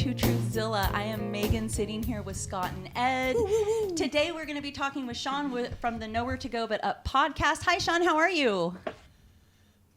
to Truthzilla. I am Megan, sitting here with Scott and Ed. Today we're going to be talking with Sean from the Nowhere to Go But Up podcast. Hi, Sean. How are you?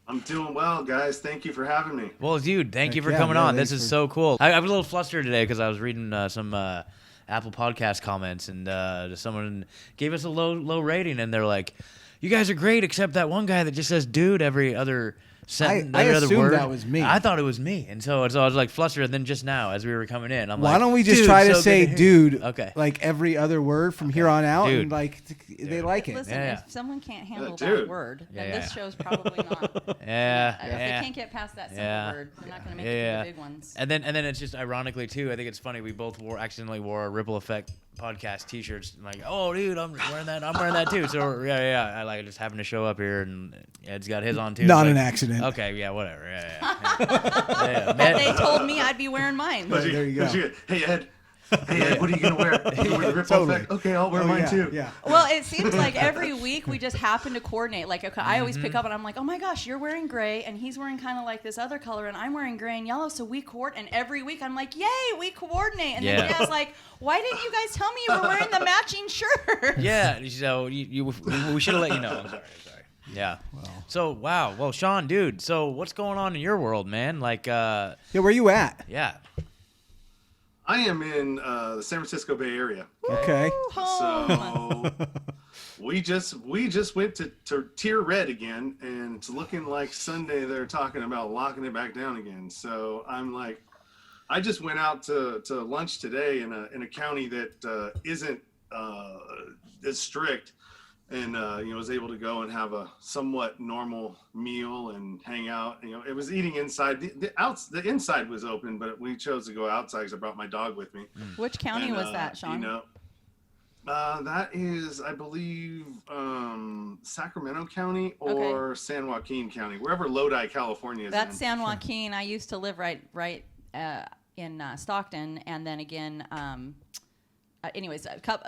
I'm doing well, guys. Thank you for having me. Well, dude, thank you for coming on. This is so cool. I was a little flustered today because I was reading some Apple Podcast comments, and someone gave us a low rating, and they're like, "You guys are great, except that one guy that just says dude every other sentence, I every other assumed word." that was me. I thought it was me, and so I was like flustered. And then just now, as we were coming in, I'm like, why don't we just "Dude, try to so say good dude, Okay. like every other word from here on out, Dude. and like they like it. Listen, Yeah. if someone can't handle dude. that word, then Yeah. this show's probably not. If they can't get past that simple word, they're not going to make it to the big ones. And then it's just ironically too. I think it's funny we both accidentally wore a Ripple Effect podcast T-shirts. And like, oh, dude, I'm wearing that too. So yeah. I like just having to show up here, and Ed's got his on too. Not like, an accident. Okay, yeah, whatever. Yeah. But they told me I'd be wearing mine. There you go. Hey, Ed. What are you going to wear? You wear the Ripple Totally. Effect? Okay, I'll wear mine too. Yeah. Well, it seems like every week we just happen to coordinate. Like, okay, I always pick up and I'm like, oh my gosh, you're wearing gray and he's wearing kind of like this other color and I'm wearing gray and yellow. So we coordinate. And every week I'm like, yay, we coordinate. And then Dad's like, why didn't you guys tell me you were wearing the matching shirt? Yeah. So we should have let you know. I'm sorry. Yeah. So wow. Well, Sean, dude. So what's going on in your world, man? Like. Yeah. Where you at? Yeah. I am in the San Francisco Bay Area. Okay. So we just went to tier red again, and it's looking like Sunday they're talking about locking it back down again. So I'm like, I just went out to lunch today in a county that isn't as strict, and was able to go and have a somewhat normal meal and hang out. It was eating inside. The inside was open, but we chose to go outside because I brought my dog with me. Which county was that, Sean? That is, I believe, Sacramento County or San Joaquin County, wherever Lodi, California is. That's San Joaquin. I used to live right in Stockton, and then again, anyways,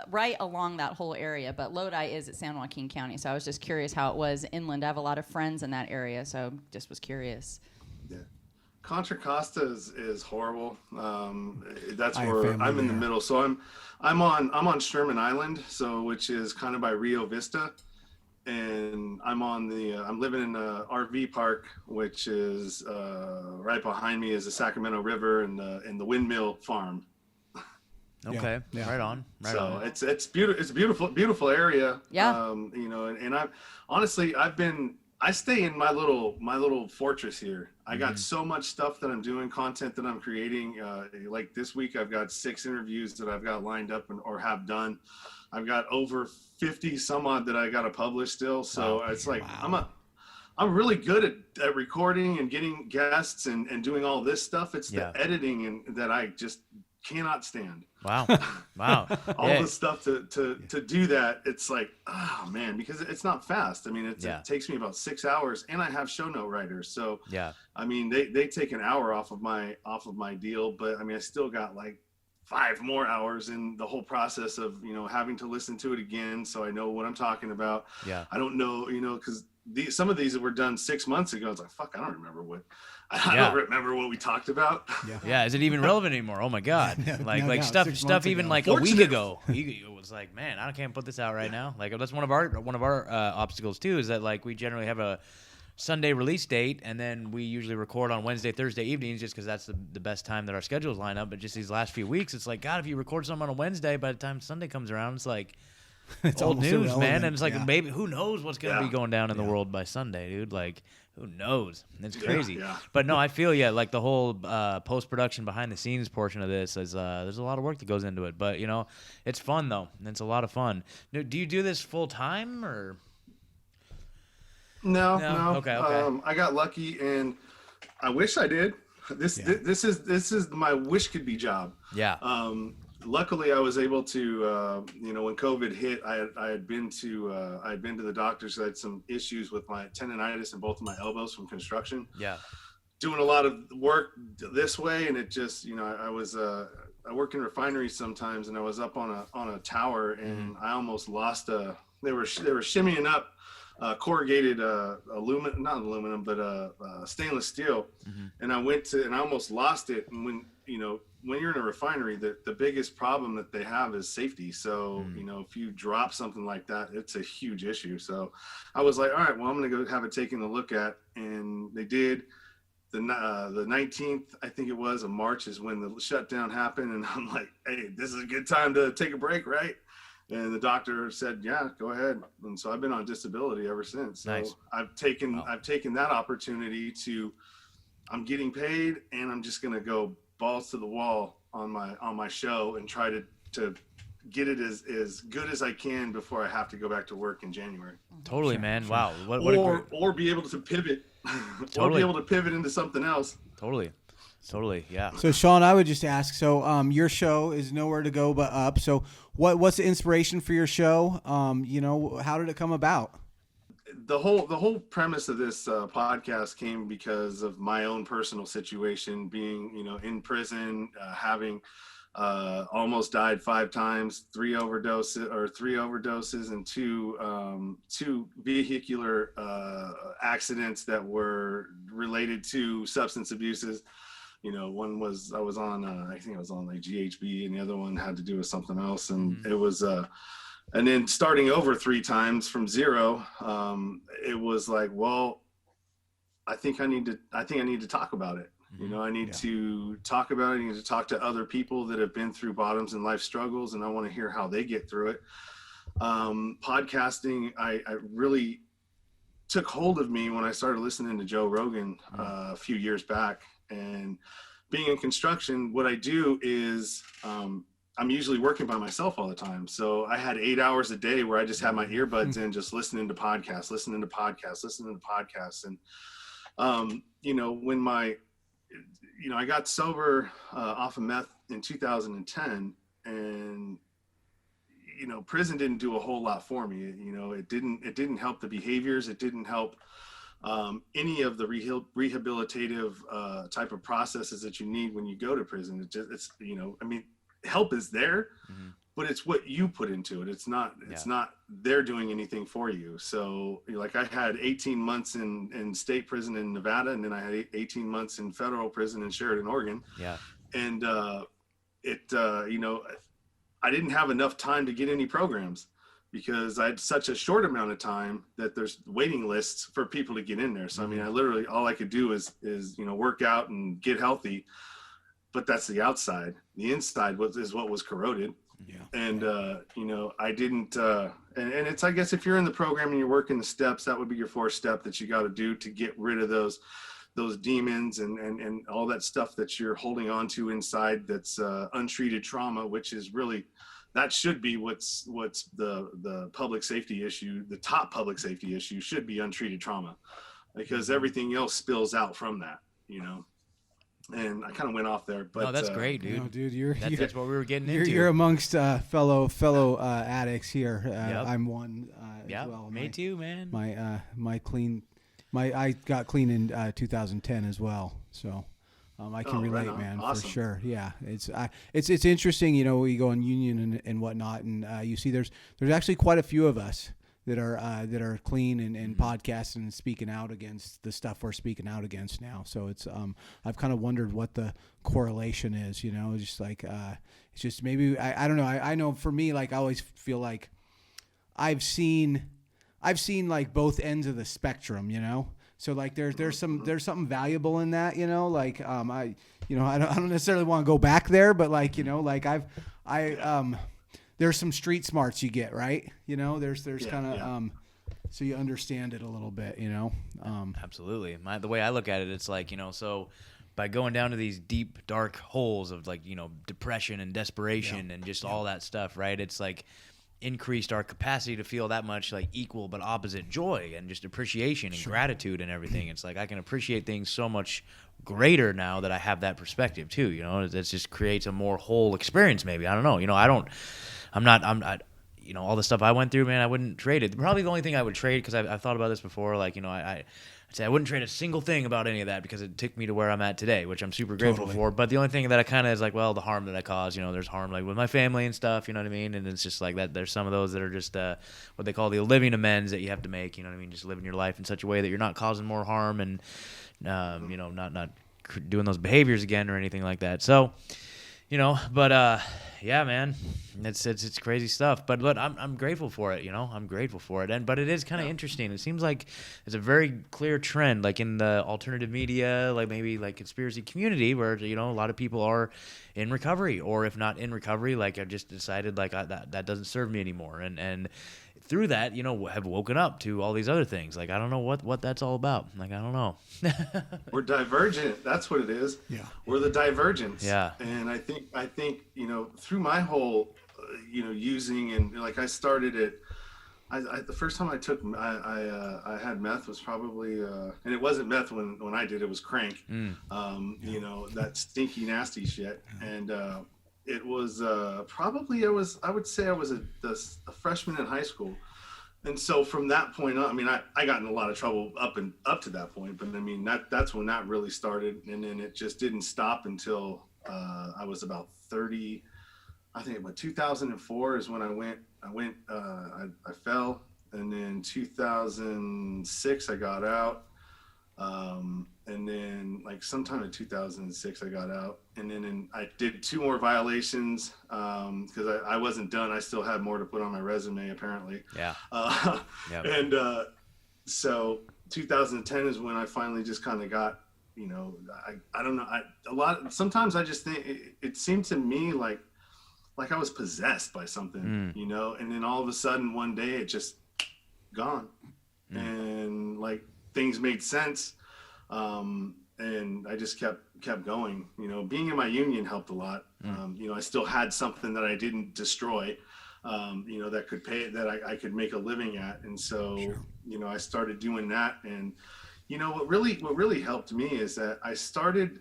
right along that whole area. But Lodi is at San Joaquin County, so I was just curious how it was inland. I have a lot of friends in that area, so just was curious. Yeah. Contra Costa is horrible. That's I have where family I'm in the there. middle. So I'm on Sherman Island, which is kind of by Rio Vista, and I'm living in a RV park, which is right behind me is the Sacramento River and the windmill farm. Okay. Yeah. Right on. It's beautiful. It's a beautiful area. Yeah. And I stay in my little fortress here. I got so much stuff that I'm doing, content that I'm creating. Like this week, I've got 6 interviews that I've got lined up or have done. I've got over 50 some odd that I got to publish still. So it's like, I'm really good at recording and getting guests and doing all this stuff. It's the editing and that I just cannot stand. Wow. All the stuff to do that, it's like, oh man, because it's not fast. I mean, it takes me about 6 hours, and I have show note writers. So I mean, they take an hour off of my deal, but I mean, I still got like 5 more hours in the whole process of having to listen to it again, so I know what I'm talking about. I don't know, because some of these that were done 6 months ago, it's like, fuck, I don't remember what we talked about. Yeah, is it even relevant anymore? Oh my God! Stuff even like a week ago. It was like, man, I can't put this out right now. Like that's one of our obstacles too. Is that like we generally have a Sunday release date, and then we usually record on Wednesday, Thursday evenings, just because that's the best time that our schedules line up. But just these last few weeks, it's like, God, if you record something on a Wednesday, by the time Sunday comes around, it's like it's old news, irrelevant. man. And it's like, maybe who knows what's gonna be going down in the world by Sunday, dude? Like. Who knows? It's crazy. But no, I feel like the whole post-production behind the scenes portion of this is there's a lot of work that goes into it. But it's fun though. It's a lot of fun. Do you do this full time or? No. Okay. I got lucky, and I wish I did. This is my wish could be job. Yeah. Luckily, I was able to, when COVID hit, I had been to the doctors. I had some issues with my tendonitis in both of my elbows from construction. Yeah. Doing a lot of work this way, and it just, I work in refineries sometimes, and I was up on a tower, and I almost lost they were shimmying up corrugated not aluminum, but stainless steel, and I almost lost it. And when when you're in a refinery, the biggest problem that they have is safety. So, if you drop something like that, it's a huge issue. So I was like, all right, well, I'm going to go have it taken a look at. And they did. The 19th, I think it was, of March is when the shutdown happened. And I'm like, hey, this is a good time to take a break, right? And the doctor said, yeah, go ahead. And so I've been on disability ever since. So Nice. I've taken that opportunity I'm getting paid, and I'm just going to go balls to the wall on my show and try to get it as good as I can before I have to go back to work in January. Totally, man. Wow. Or be able to pivot, Totally. or be able to pivot into something else. Totally, yeah. So Sean, I would just ask. So your show is nowhere to go but up. So what's the inspiration for your show? How did it come about? The whole premise of this podcast came because of my own personal situation, being in prison, having almost died 5 times, 3 overdoses and two vehicular accidents that were related to substance abuses. One was I was on I think I was on like GHB, and the other one had to do with something else, and it was and then starting over 3 times from zero, it was like, well, I think I need to talk about it. I need to talk about it. I need to talk to other people that have been through bottoms and life struggles, and I want to hear how they get through it. Podcasting, I really took hold of me when I started listening to Joe Rogan a few years back. And being in construction, what I do is I'm usually working by myself all the time. So I had 8 hours a day where I just had my earbuds in, just listening to podcasts. And, when I got sober off of meth in 2010, and, prison didn't do a whole lot for me. It didn't help the behaviors. It didn't help any of the rehabilitative type of processes that you need when you go to prison. Help is there, but it's what you put into it. It's not they're doing anything for you. So like I had 18 months in state prison in Nevada, and then I had 18 months in federal prison in Sheridan, Oregon. Yeah. And I didn't have enough time to get any programs, because I had such a short amount of time that there's waiting lists for people to get in there. So, I literally, all I could do is work out and get healthy, but that's the outside. The inside is what was corroded. Yeah. And, I didn't, and it's, I guess if you're in the program and you're working the steps, that would be your 4th step that you got to do to get rid of those demons and all that stuff that you're holding on to inside. That's untreated trauma, which is really, that should be what's the public safety issue. The top public safety issue should be untreated trauma, because everything else spills out from that, And I kind of went off there, but no, that's great, dude. No, dude, that's what we were getting into. You're amongst fellow addicts here. Yep. I'm one. Yeah, as well. Me too, man. I got clean in 2010 as well, so. I can relate, right, man, awesome. For sure. Yeah, it's interesting. We go on Union and whatnot, and you see there's actually quite a few of us that are clean and podcasting and speaking out against the stuff we're speaking out against now. So it's I've kind of wondered what the correlation is. Just like it's just maybe I don't know. I know for me, like I always feel like I've seen like both ends of the spectrum. So like there's something valuable in that, I don't necessarily want to go back there, but like, there's some street smarts you get, right? There's kind of, so you understand it a little bit, Absolutely. The way I look at it, it's like, so by going down to these deep, dark holes of like, depression and desperation and just all that stuff, right? It's like increased our capacity to feel that much like equal but opposite joy and just appreciation and gratitude and everything. It's like I can appreciate things so much greater now that I have that perspective too. It just creates a more whole experience. Maybe I don't know. I'm not. All the stuff I went through, man, I wouldn't trade it. Probably the only thing I would trade, because I've thought about this before. Like I'd say I wouldn't trade a single thing about any of that, because it took me to where I'm at today, which I'm super grateful for. But the only thing that I kind of is like, well, the harm that I caused, there's harm like with my family and stuff, you know what I mean? And it's just like that. There's some of those that are just what they call the living amends that you have to make, you know what I mean? Just living your life in such a way that you're not causing more harm and, not doing those behaviors again or anything like that. So, but yeah, man, it's crazy stuff. But I'm grateful for it. I'm grateful for it. But it is kind of interesting. It seems like it's a very clear trend, like in the alternative media, like maybe like conspiracy community, where a lot of people are in recovery, or if not in recovery, like I've just decided like that doesn't serve me anymore, and through that, have woken up to all these other things. Like I don't know what that's all about. Like I don't know. We're divergent. That's what it is. Yeah. We're the divergence. Yeah. And I think through my whole using, and like I started it. The first time I took I had meth was probably and it wasn't meth when I did it was crank. That stinky nasty shit. And it was probably I would say I was a freshman in high school. And so from that point on, I mean, I got in a lot of trouble up to that point, but I mean, that's when that really started. And then it just didn't stop until I was about 30. I think about 2004 is when I fell. And then 2006, I got out. And then like sometime in 2006 I got out, and then I did 2 more violations because I wasn't done. I still had more to put on my resume apparently. Yeah. Yep. And so 2010 is when I finally just kind of got, I don't know. Sometimes I just think it seemed to me like I was possessed by something, and then all of a sudden one day it just gone. And like things made sense. And I just kept going. Being in my union helped a lot. I still had something that I didn't destroy, that could pay, that I could make a living at. And so, sure. I started doing that. And, what really helped me is that I started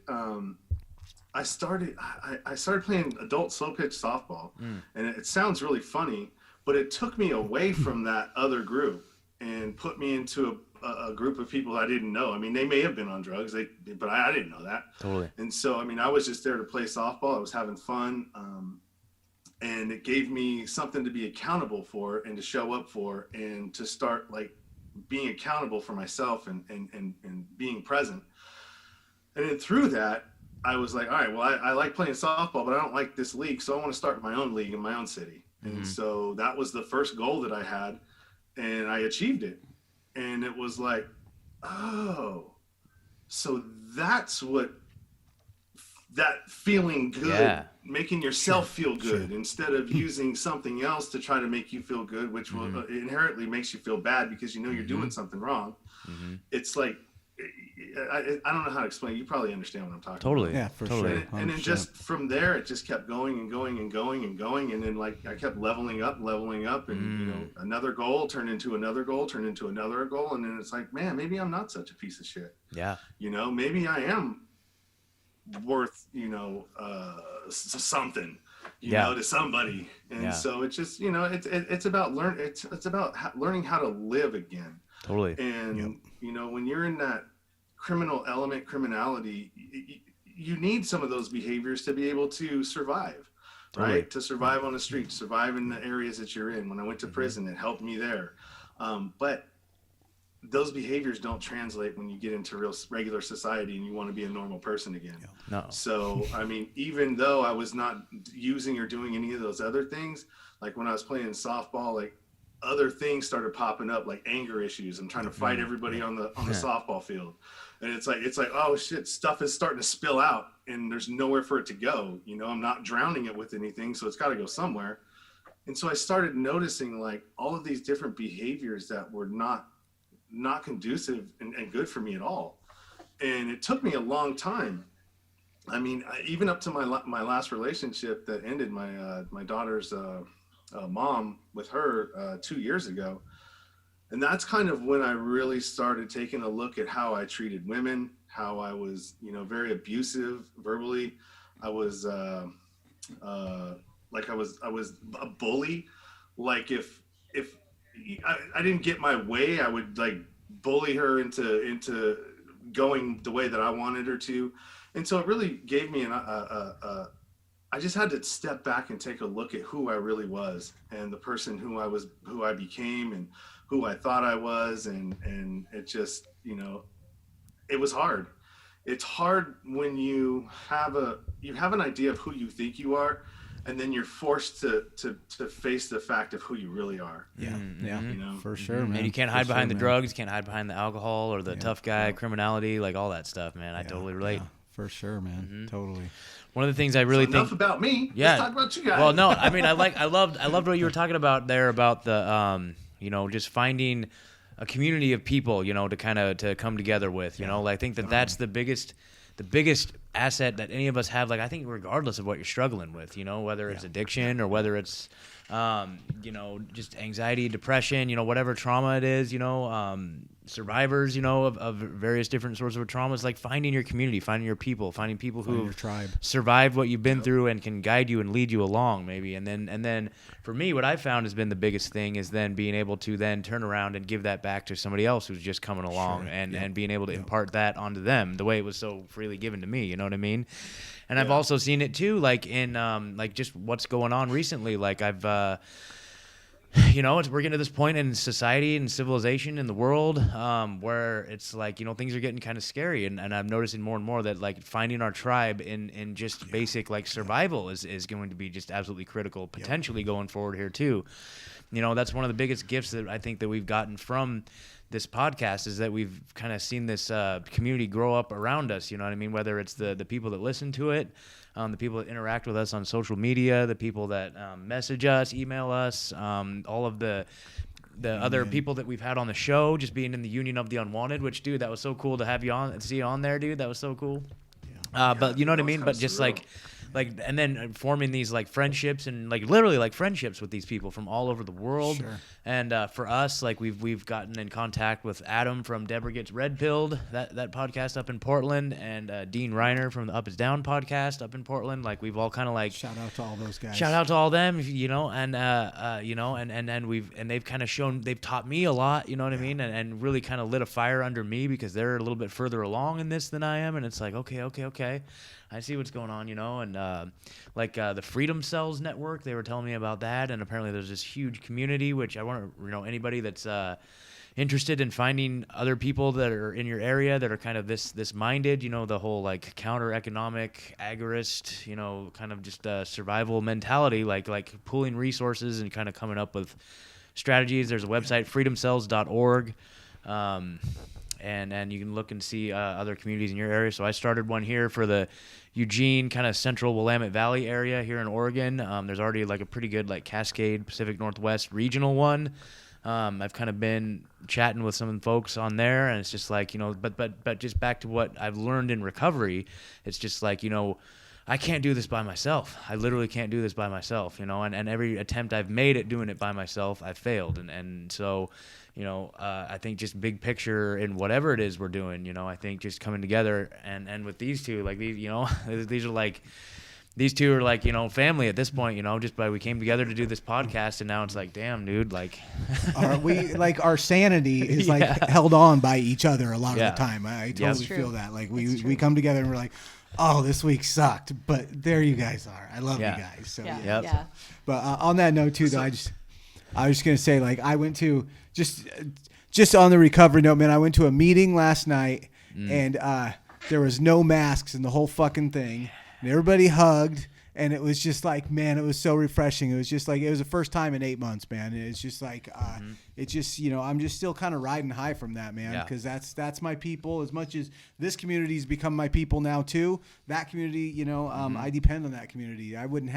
playing adult slow pitch softball. And it sounds really funny, but it took me away from that other group and put me into a group of people I didn't know. I mean, they may have been on drugs, but I didn't know that. Totally. And so, I mean, I was just there to play softball. I was having fun. And it gave me something to be accountable for and to show up for, and to start like being accountable for myself and being present. And then through that, I was like, all right, well, I like playing softball, but I don't like this league. So I want to start my own league in my own city. And so that was the first goal that I had, and I achieved it. And it was like, oh, so that's what that feeling good, making yourself feel good instead of using something else to try to make you feel good, which will inherently makes you feel bad because you're doing something wrong. It's like, I don't know how to explain. You probably understand what I'm talking about. Yeah, for sure. And then just from there, it just kept going and going and going and going. And then like I kept leveling up, and another goal turned into another goal, turned into another goal. And then it's like, man, maybe I'm not such a piece of shit. Yeah. Maybe I am worth, something, to somebody. And so it's just, it's about it's about learning how to live again. Totally. And, when you're in that criminality, you need some of those behaviors to be able to survive, right? To survive on the street, survive in the areas that you're in. When I went to prison, it helped me there. But those behaviors don't translate when you get into regular society and you want to be a normal person again. No. So, I mean, even though I was not using or doing any of those other things, like when I was playing softball, like other things started popping up, like anger issues. I'm trying to fight everybody on the softball field. And it's like, oh shit, stuff is starting to spill out and there's nowhere for it to go. I'm not drowning it with anything, so it's got to go somewhere. And so I started noticing like all of these different behaviors that were not conducive and good for me at all. And it took me a long time. I mean, even up to my last relationship that ended, my daughter's mom with her 2 years ago. And that's kind of when I really started taking a look at how I treated women, how I was, very abusive verbally. I was I was a bully. Like if I didn't get my way, I would like bully her into going the way that I wanted her to. And so it really gave me I just had to step back and take a look at who I really was and the person who I became and who I thought I was. And it just, it was hard. it's hard when you have an idea of who you think you are, and then you're forced to face the fact of who you really are. Yeah, yeah, you know, for sure, man. And you can't hide behind the drugs, you can't hide behind the alcohol or the tough guy criminality, like all that stuff, man. I totally relate. Yeah, for sure, man. Totally. One of the things I really so enough about me. Yeah. Let's talk about you guys. Well, no, I mean, I loved what you were talking about there about the, you know, just finding a community of people, you know, to come together with, you know. Like, I think that's the biggest asset that any of us have. Like, I think regardless of what you're struggling with, you know, whether it's addiction or whether it's, you know, just anxiety, depression, you know, whatever trauma it is, you know, survivors, you know, of various different sorts of traumas, like finding your community, finding your people, finding people who your tribe, survived what you've been through and can guide you and lead you along, maybe. And then for me, what I found has been the biggest thing is then being able to then turn around and give that back to somebody else who's just coming along, and being able to impart that onto them the way it was so freely given to me. You know what I mean? And I've also seen it too, like in like just what's going on recently. Like I've you know, we're getting to this point in society and civilization in the world where it's like, you know, things are getting kind of scary, and I'm noticing more and more that like finding our tribe in just basic like survival is going to be just absolutely critical, potentially going forward here too. You know, that's one of the biggest gifts that I think that we've gotten from this podcast is that we've kind of seen this community grow up around us. You know what I mean? Whether it's the people that listen to it, the people that interact with us on social media, the people that message us, email us, all of the other people that we've had on the show, just being in the Union of the Unwanted, which, dude, that was so cool to have you on, see you on there, dude. That was so cool. But you know what I mean? But just like, and then forming these like friendships and like literally like friendships with these people from all over the world. Sure. And for us, like we've gotten in contact with Adam from Deborah Gets Red Pilled, that podcast up in Portland, and Dean Reiner from the Up Is Down podcast up in Portland. Like we've all kind of like shout out to all those guys. Shout out to all them, you know, and you know, and they've kind of they've taught me a lot, you know what I mean, and really kind of lit a fire under me because they're a little bit further along in this than I am, and it's like okay. I see what's going on, you know, and like the Freedom Cells Network, they were telling me about that, and apparently there's this huge community, which I want to, you know, anybody that's interested in finding other people that are in your area that are kind of this minded, you know, the whole like counter-economic, agorist, you know, kind of just survival mentality, like pooling resources and kind of coming up with strategies. There's a website, freedomcells.org. And you can look and see other communities in your area. So I started one here for the Eugene, kind of central Willamette Valley area here in Oregon. There's already like a pretty good like Cascade, Pacific Northwest regional one. I've kind of been chatting with some folks on there, and it's just like, you know, but just back to what I've learned in recovery, it's just like, you know, I can't do this by myself. I literally can't do this by myself, you know, and every attempt I've made at doing it by myself, I've failed. And so, you know, I think just big picture in whatever it is we're doing, you know, I think just coming together and with these two, like these, you know, these two are like, you know, family at this point, you know, just by we came together to do this podcast, and now it's like, damn, dude, like our sanity is like held on by each other a lot of the time. I totally True. feel that. Like we come together and we're like, oh, this week sucked, but there you guys are. I love you guys. So Yeah. But on that note too, though, I was just gonna say, like, I went to just on the recovery note, man. I went to a meeting last night, and there was no masks in the whole fucking thing, and everybody hugged, and it was just like, man, it was so refreshing. It was just like, it was the first time in 8 months, man. And it's just like, it's just, you know, I'm just still kind of riding high from that, man, because that's my people. As much as this community's become my people now too, that community, you know, I depend on that community. I wouldn't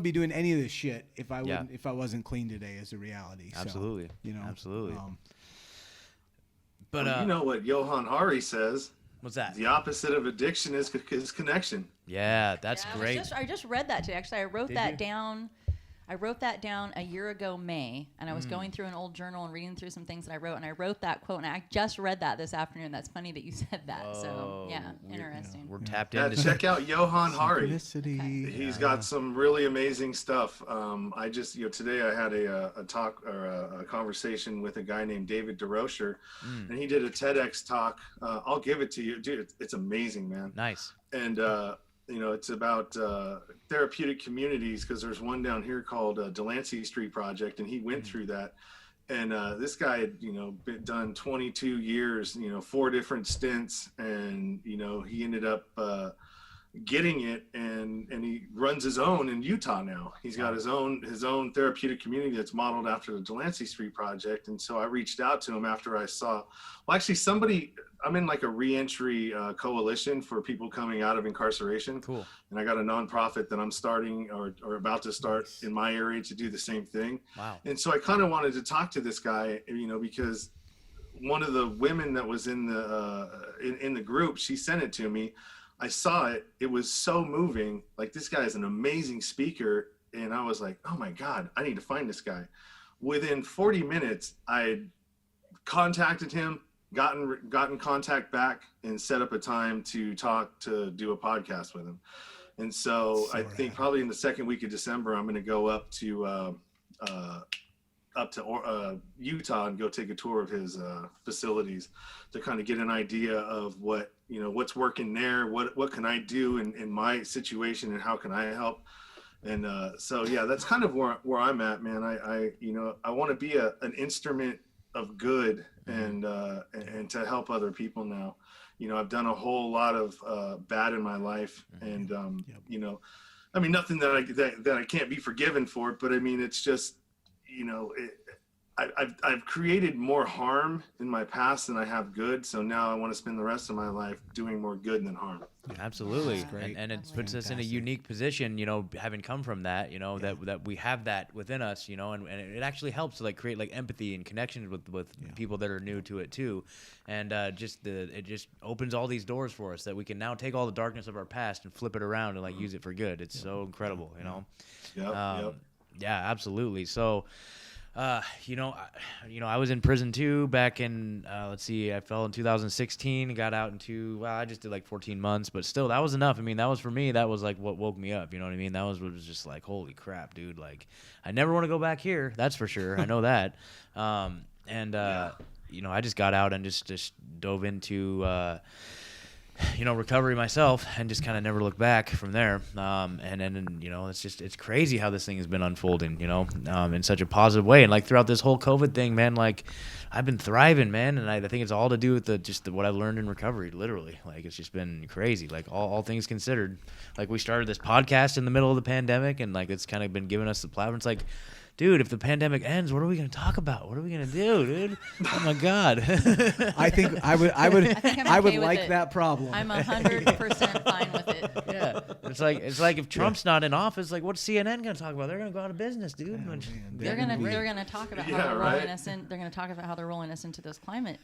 be doing any of this shit if I wasn't clean today, as a reality. Absolutely. So, you know, absolutely. But you know what Johan Hari says? What's that? The opposite of addiction is connection. Yeah, that's great. I just read that today. Actually, I wrote that down. I wrote that down a year ago, May, and I was going through an old journal and reading through some things that I wrote, and I wrote that quote, and I just read that this afternoon. That's funny that you said that. So, yeah, interesting. We're tapped in. into Check out Johan Hari. Okay. He's got some really amazing stuff. I just, you know, today I had a talk or a conversation with a guy named David DeRocher, and he did a TEDx talk. I'll give it to you, dude. It's amazing, man. Nice. And you know, it's about therapeutic communities, because there's one down here called Delancey Street Project, and he went through that. And this guy had, done 22 years, 4 different stints, and he ended up getting it, and he runs his own in Utah now. He's got his own therapeutic community that's modeled after the Delancey Street Project. And so I reached out to him after I saw, I'm in like a reentry coalition for people coming out of incarceration. Cool. And I got a nonprofit that I'm starting or about to start in my area to do the same thing. Wow. And so I kind of wanted to talk to this guy, because one of the women that was in the group, she sent it to me. I saw it. It was so moving. Like, this guy is an amazing speaker. And I was like, oh my God, I need to find this guy. Within 40 minutes, I had contacted him, gotten contact back, and set up a time to do a podcast with him. And so I think probably in the second week of December, I'm going to go up to Utah and go take a tour of his facilities to kind of get an idea of what's working there, what can I do in my situation, and how can I help. And so yeah, that's kind of where I'm at, man. I want to be an instrument of good and to help other people now. I've done a whole lot of bad in my life, and nothing that I can't be forgiven for, but it's just, I've created more harm in my past than I have good. So now I want to spend the rest of my life doing more good than harm. Absolutely. And it puts us in a unique position, having come from that, that we have that within us, and it actually helps to create empathy and connections with people that are new to it too. And it just opens all these doors for us that we can now take all the darkness of our past and flip it around and use it for good. It's so incredible, Yep. Yeah, absolutely. So, I was in prison too back in, I fell in 2016, got out I just did 14 months, but still that was enough. That was for me, that was what woke me up. You know what I mean? That was just holy crap, dude. I never want to go back here. That's for sure. I know that. I just got out and just dove into, recovery myself, and just kind of never looked back from there. It's crazy how this thing has been unfolding, in such a positive way. And throughout this whole COVID thing, man, I've been thriving, man. And I think it's all to do with what I've learned in recovery, literally. It's just been crazy. All things considered, we started this podcast in the middle of the pandemic, and it's kind of been giving us the platform. It's dude, if the pandemic ends, what are we going to talk about? What are we going to do, dude? Oh my God. I think I would like that problem. I'm 100% fine with it. Yeah. It's like if Trump's not in office, what's CNN going to talk about? They're going to go out of business, dude. They're going to talk about how they're rolling us in. They're going to talk about how they're rolling us into those climate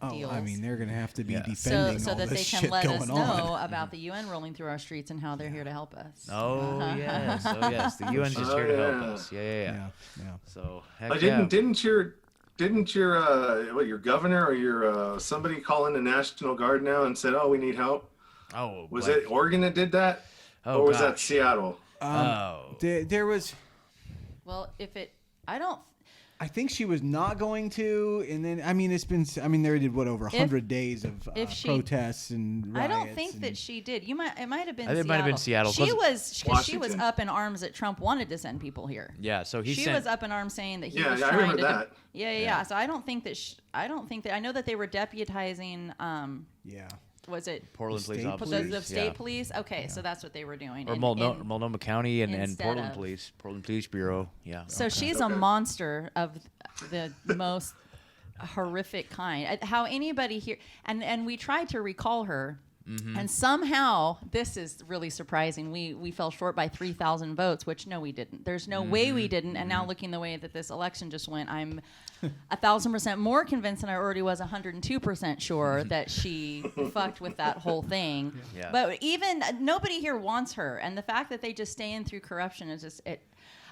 deals. They're going to have to be defending so all that this they can shit let going us on. know about the UN rolling through our streets and how they're here to help us. Oh yes, the UN's just here to help us. Yeah. So didn't your governor or your somebody call in the National Guard now and said, oh, we need help? Oh, was it Oregon that did that? Oh, or was that Seattle? There was. Well, I think she was not going to, and then it's been. They did over 100 days of protests and riots. I don't think that she did. It might have been. It might have been Seattle. She was up in arms that Trump wanted to send people here. Yeah, so she was up in arms saying that he was I trying remember to. That. Yeah. So I don't think that. I know that they were deputizing. Was it Portland Police Officers? The state police? Okay, so that's what they were doing. Or Multnomah County and Portland Police. Portland Police Bureau, yeah. So she's a monster of the most horrific kind. How anybody here... And we tried to recall her, and somehow, this is really surprising, we fell short by 3,000 votes, which no, we didn't. There's no way we didn't, and now looking the way that this election just went, I'm 1,000% more convinced than I already was 102% sure that she fucked with that whole thing. Yeah. But even nobody here wants her, and the fact that they just stay in through corruption is just it.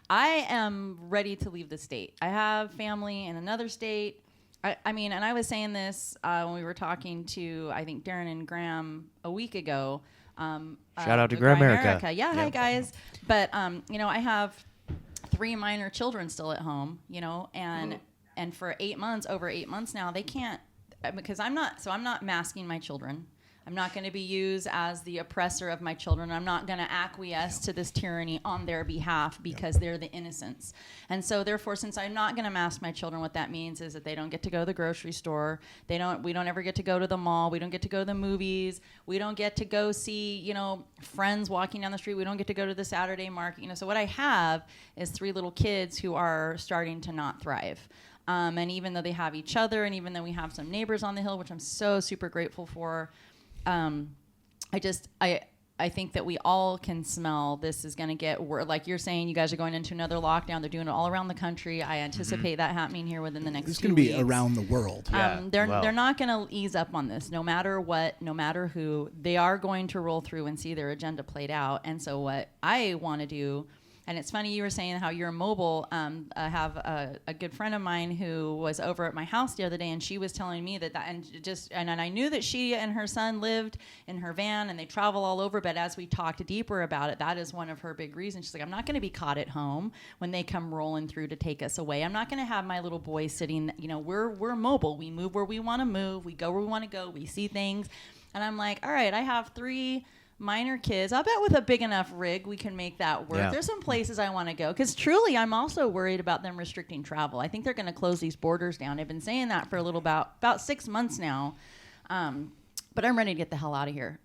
I am ready to leave the state. I have family in another state. And I was saying this when we were talking to, I think, Darren and Graham a week ago. Shout out to Graham America. Yeah, hi guys. But I have 3 minor children still at home. And for over 8 months now, they can't, because I'm not masking my children. I'm not going to be used as the oppressor of my children. I'm not going to acquiesce to this tyranny on their behalf because they're the innocents. And so therefore, since I'm not going to mask my children, what that means is that they don't get to go to the grocery store. We don't ever get to go to the mall. We don't get to go to the movies. We don't get to go see, you know, friends walking down the street. We don't get to go to the Saturday market. You know, so what I have is 3 little kids who are starting to not thrive. And even though they have each other, and even though we have some neighbors on the hill, which I'm so super grateful for, I think that we all can smell this is going to get worse. Like you're saying, you guys are going into another lockdown. They're doing it all around the country. I anticipate that happening here within the next 2 weeks. It's going to be around the world. They're not going to ease up on this, no matter what, no matter who. They are going to roll through and see their agenda played out. And so what I want to do. And it's funny you were saying how you're mobile. I have a good friend of mine who was over at my house the other day, and she was telling me and I knew that she and her son lived in her van and they travel all over. But as we talked deeper about it, that is one of her big reasons. She's like, I'm not going to be caught at home when they come rolling through to take us away. I'm not going to have my little boy sitting. You know, we're mobile. We move where we want to move. We go where we want to go. We see things. And I'm like, all right, I have 3 minor kids. I'll bet with a big enough rig we can make that work. There's some places I want to go because truly I'm also worried about them restricting travel. I think they're going to close these borders down. They've been saying that for a little about 6 months now, but I'm ready to get the hell out of here.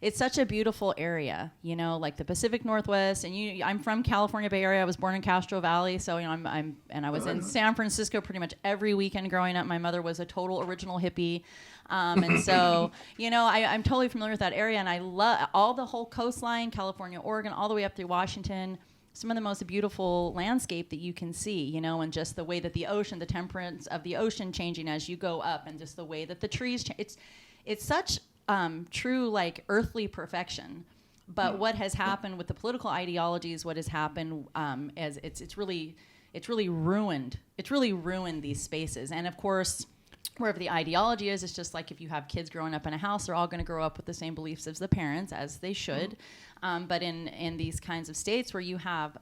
It's such a beautiful area, you know, like the Pacific Northwest, and I'm from California Bay Area. I was born in Castro Valley, so you know I was in San Francisco pretty much every weekend growing up. My mother was a total original hippie. And so, you know, I'm totally familiar with that area, and I love all the whole coastline, California, Oregon, all the way up through Washington. Some of the most beautiful landscape that you can see, you know, and just the way that the ocean, the temperance of the ocean changing as you go up, and just the way that the trees change. It's such true, like, earthly perfection. But what has happened with the political ideologies, what has happened as it's really ruined. It's really ruined these spaces. And of course, wherever the ideology is, it's just like if you have kids growing up in a house, they're all going to grow up with the same beliefs as the parents, as they should. But in these kinds of states where you have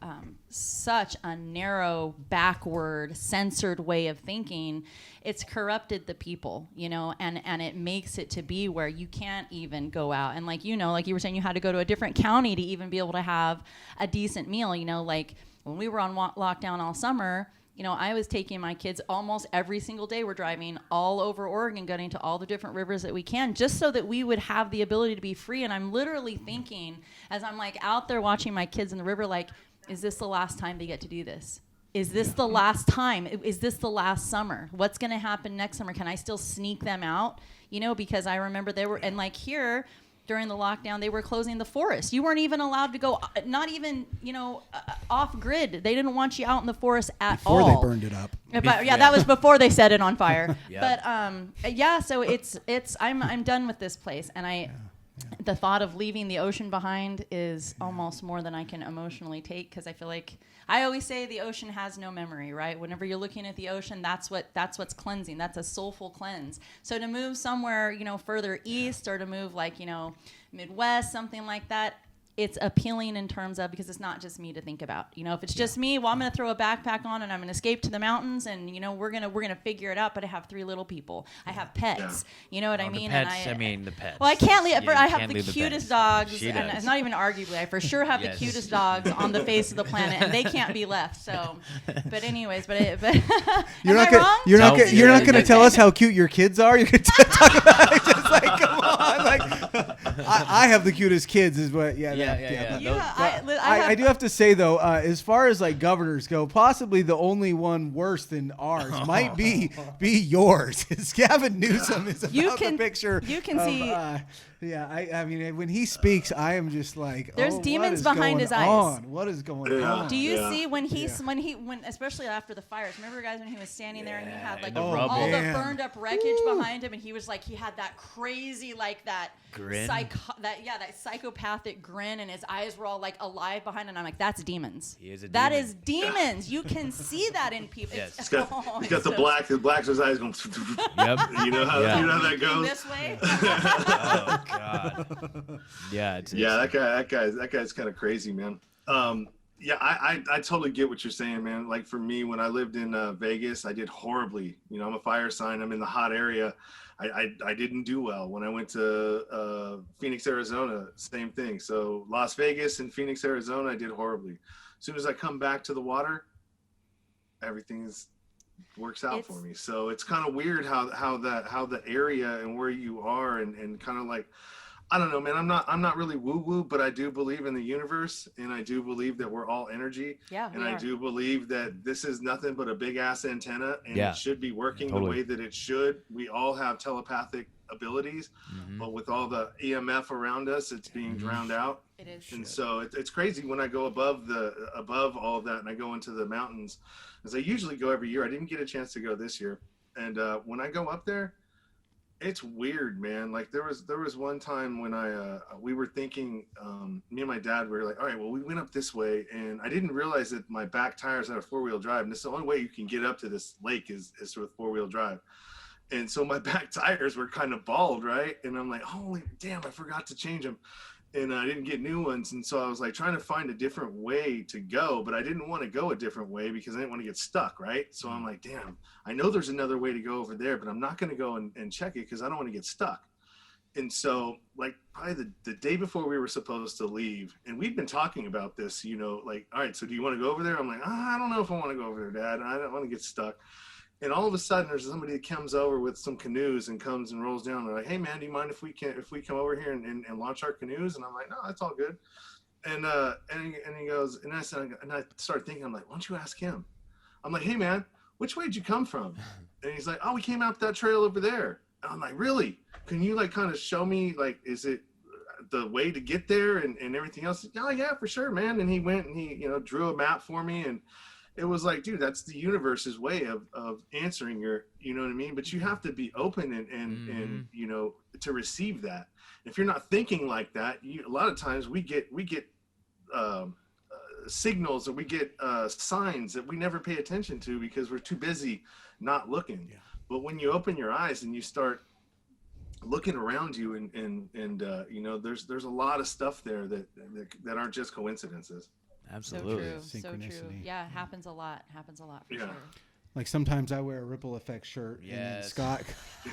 such a narrow, backward, censored way of thinking, it's corrupted the people, you know, and it makes it to be where you can't even go out. And like, you know, like you were saying, you had to go to a different county to even be able to have a decent meal, you know, like when we were on lockdown all summer, you know, I was taking my kids almost every single day. We're driving all over Oregon, going to all the different rivers that we can, just so that we would have the ability to be free. And I'm literally thinking, as I'm like out there watching my kids in the river, like, is this the last time they get to do this? Is this the last time? Is this the last summer? What's going to happen next summer? Can I still sneak them out? You know, because I remember they were, and like here, during the lockdown, they were closing the forest. You weren't even allowed to go, not even, you know, off grid. They didn't want you out in the forest at all. Before they burned it up. But yeah, that was before they set it on fire. But yeah, so it's I'm done with this place, and the thought of leaving the ocean behind is almost more than I can emotionally take, because I feel like I always say the ocean has no memory, right? Whenever you're looking at the ocean, that's what's cleansing. That's a soulful cleanse. So to move somewhere, you know, further east, or to move like, you know, Midwest, something like that, it's appealing in terms of, because it's not just me to think about. You know, if it's just me, well, I'm going to throw a backpack on and I'm going to escape to the mountains, and you know, we're gonna figure it out. But I have 3 little people. I have pets. You know what I mean? The pets, the pets. Well, I can't leave. I have the cutest dogs, and it's not even arguably. I for sure have the cutest dogs on the face of the planet, and they can't be left. So, but anyways, but you're not gonna tell us how cute your kids are. You're gonna talk about it. Just like, come on, like I have the cutest kids, is what. I do have to say though, as far as like governors go, possibly the only one worse than ours might be yours. Gavin Newsom is about the picture. You can see. I mean, when he speaks, I am just like, there's demons behind his eyes. What is going on? Do you see when especially after the fires? Remember, guys, when he was standing there and he had like all the burned up wreckage behind him, and he was like, he had that crazy, like that grin, that psychopathic grin, and his eyes were all like alive behind, and I'm like, that's demons. He is a demon. That is demons. You can see that in people. Yes. He's got the black his eyes going. Yep. You know how that goes. This way. Oh God. Yeah. That guy's kind of crazy, man. I totally get what you're saying, man. Like for me, when I lived in Vegas, I did horribly. You know, I'm a fire sign. I'm in the hot area. I didn't do well. When I went to Phoenix, Arizona, same thing. So Las Vegas and Phoenix, Arizona, I did horribly. As soon as I come back to the water, everything works out for me. So it's kind of weird how the area and where you are and kind of like, I don't know, man. I'm not really woo-woo, but I do believe in the universe, and I do believe that we're all energy. Yeah, and I do believe that this is nothing but a big ass antenna, and it should be working the way that it should. We all have telepathic abilities, but with all the EMF around us, it's being drowned out. It is. And so it's crazy when I go above all of that, and I go into the mountains, as I usually go every year. I didn't get a chance to go this year, and when I go up there, it's weird, man. Like there was one time when we were thinking, me and my dad were like, all right, well, we went up this way, and I didn't realize that my back tires had a 4-wheel drive, and this is the only way you can get up to this lake is with 4-wheel drive. And so my back tires were kind of bald, right? And I'm like, holy damn, I forgot to change them. And I didn't get new ones. And so I was like trying to find a different way to go, but I didn't want to go a different way because I didn't want to get stuck, right? So I'm like, damn, I know there's another way to go over there, but I'm not going to go and check it because I don't want to get stuck. And so like probably the day before we were supposed to leave, and we'd been talking about this, you know, like, all right, so do you want to go over there? I'm like, I don't know if I want to go over there, Dad. I don't want to get stuck. And all of a sudden, there's somebody that comes over with some canoes and comes and rolls down. They're like, "Hey, man, do you mind if we come over here and launch our canoes?" And I'm like, "No, that's all good." And he goes, and I started thinking, I'm like, "Why don't you ask him?" I'm like, "Hey, man, which way did you come from?" And he's like, "Oh, we came out that trail over there." And I'm like, "Really? Can you like kind of show me, like, is it the way to get there and everything else?" "Oh, yeah, for sure, man." And he went and he, you know, drew a map for me, and it was like, dude, that's the universe's way of answering your, you know what I mean? But you have to be open and you know, to receive that. If you're not thinking like that, a lot of times we get signals, or we get signs that we never pay attention to because we're too busy not looking. Yeah. But when you open your eyes and you start looking around you and you know, there's a lot of stuff there that aren't just coincidences. Absolutely. So true. Yeah, it happens a lot for sure. Like sometimes I wear a Ripple Effect shirt. Yes. And Scott.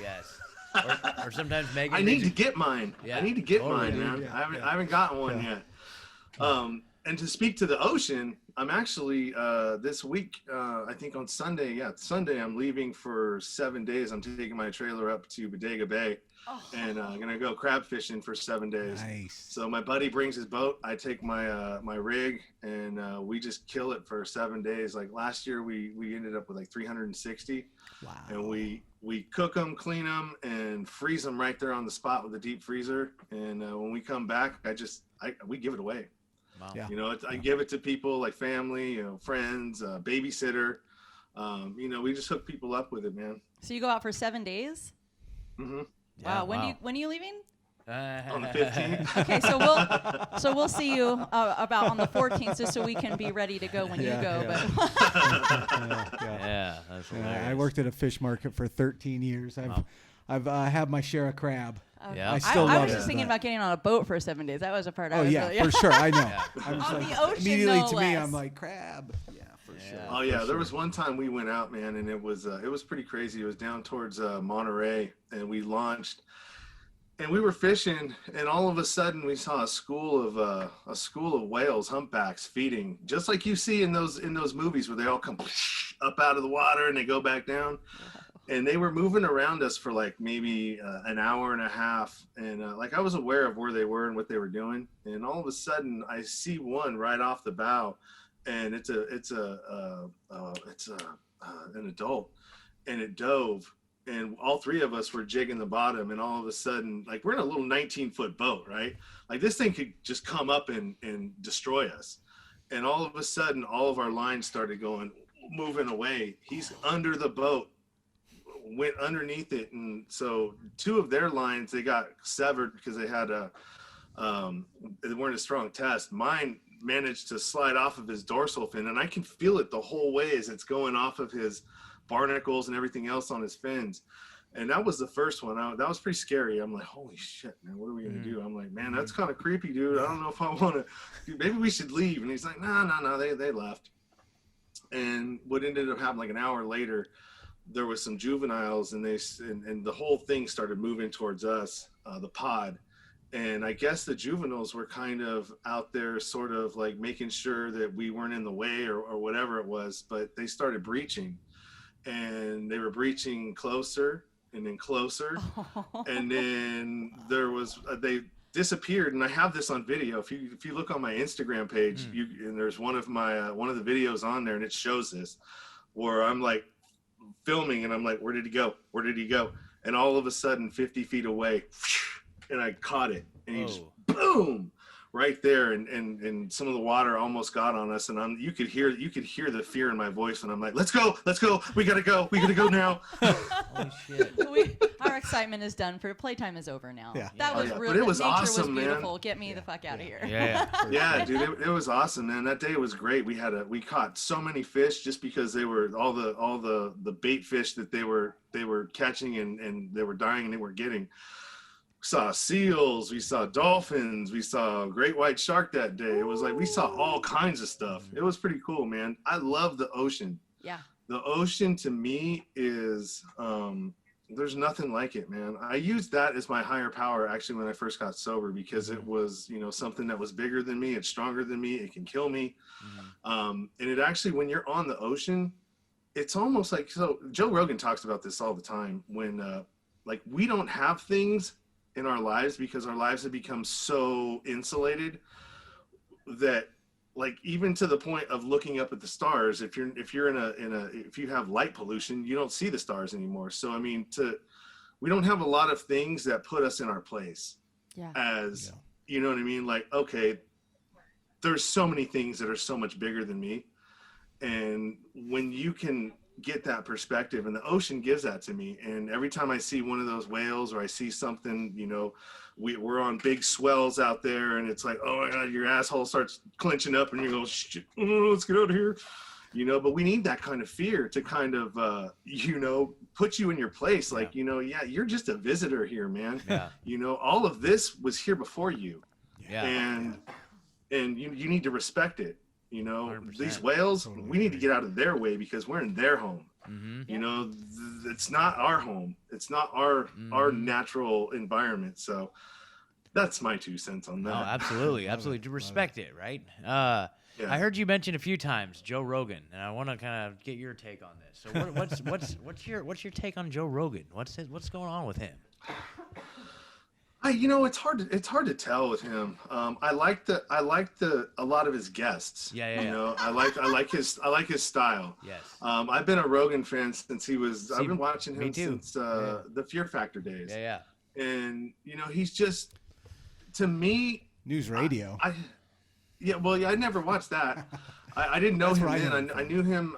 Yes. Or sometimes Megan. I need to get mine. Yeah, I need to get mine, dude. man. Yeah. I haven't gotten one yet. And to speak to the ocean, I'm actually this week, I think on Sunday. Yeah, Sunday I'm leaving for 7 days. I'm taking my trailer up to Bodega Bay. And I'm gonna go crab fishing for 7 days. Nice. So my buddy brings his boat. I take my my rig, and we just kill it for 7 days. Like last year, we ended up with like 360. Wow. And we cook them, clean them, and freeze them right there on the spot with a deep freezer. And when we come back, we give it away. Wow. Yeah. You know, I give it to people like family, you know, friends, babysitter. You know, we just hook people up with it, man. So you go out for 7 days? Mm-hmm. Wow. When are you leaving? On the 15th. Okay, so we'll see you about on the 14th, just so we can be ready to go when you go. Yeah. But Yeah, that's hilarious. I worked at a fish market for 13 years. I've had my share of crab. Yeah. I still I love was it, just thinking but- about getting on a boat for 7 days. That was a part. Oh yeah, for sure. I know. Yeah. I'm just On like, the ocean, immediately no to me, less. I'm like crab. Yeah, for sure. Oh yeah, for there was sure. one time we went out, man, and it was pretty crazy. It was down towards Monterey, and we launched, and we were fishing, and all of a sudden we saw a school of whales, humpbacks, feeding, just like you see in those movies where they all come up out of the water and they go back down. And they were moving around us for like maybe an hour and a half, and like I was aware of where they were and what they were doing, and all of a sudden I see one right off the bow, and it's an adult, and it dove, and all three of us were jigging the bottom, and all of a sudden, like, we're in a little 19-foot boat, right? Like this thing could just come up and destroy us, and all of a sudden all of our lines started moving away. He's under the boat, went underneath it, and so two of their lines, they got severed because they had they weren't a strong test. Mine managed to slide off of his dorsal fin, and I can feel it the whole way as it's going off of his barnacles and everything else on his fins. And that was the first one. That was pretty scary. I'm like, holy shit, man, what are we gonna do? I'm like, man, that's kind of creepy, dude. I don't know if I want to. Maybe we should leave. And he's like, no, they left. And what ended up happening, like an hour later, there was some juveniles, and and the whole thing started moving towards us, the pod. And I guess the juveniles were kind of out there sort of like making sure that we weren't in the way or whatever it was, but they started breaching, and they were breaching closer and then closer. And then they disappeared. And I have this on video. If you look on my Instagram page, and there's one of the videos on there, and it shows this, where I'm like filming and I'm like, where did he go? Where did he go? And all of a sudden, 50 feet away, and I caught it, and he just boom right there, and some of the water almost got on us, and you could hear the fear in my voice, and I'm like, let's go, we gotta go now. Holy shit. Our excitement is done. For playtime is over now. Yeah. That was real. But it was Nature awesome, was beautiful. man. Get me the fuck out of here. Yeah, dude, it was awesome, man. That day was great. We caught so many fish just because they were all the bait fish that they were catching and they were dying and they were getting. We saw seals, we saw dolphins, we saw a great white shark that day. It was like we saw all kinds of stuff. It was pretty cool, man. I love the ocean. Yeah. The ocean to me is there's nothing like it, man. I used that as my higher power actually when I first got sober, because it was, something that was bigger than me, it's stronger than me, it can kill me. And it actually, when you're on the ocean, it's almost like, so Joe Rogan talks about this all the time, when like we don't have things in our lives because our lives have become so insulated that, like, even to the point of looking up at the stars, if you have light pollution, you don't see the stars anymore. So I mean, we don't have a lot of things that put us in our place. You know what I mean? Like, okay, there's so many things that are so much bigger than me, and when you can get that perspective, and the ocean gives that to me, and every time I see one of those whales or I see something, we're on big swells out there, and it's like, oh my God, your asshole starts clenching up and you go, shit, let's get out of here, but we need that kind of fear to kind of put you in your place, like, you're just a visitor here, man. All of this was here before you, and you need to respect it. 100%. These whales, we need to get out of their way because we're in their home. It's not our home. It's not our natural environment. So that's my 2 cents on that. Oh, absolutely. To respect it, right? I heard you mention a few times Joe Rogan, and I want to kind of get your take on this. So what's your take on Joe Rogan? What's going on with him? It's hard to tell with him. I like a lot of his guests. I like his style. Yes. I've been a Rogan fan since I've been watching him since the Fear Factor days. And he's just, to me, news radio. I never watched that. I didn't know him then. I knew him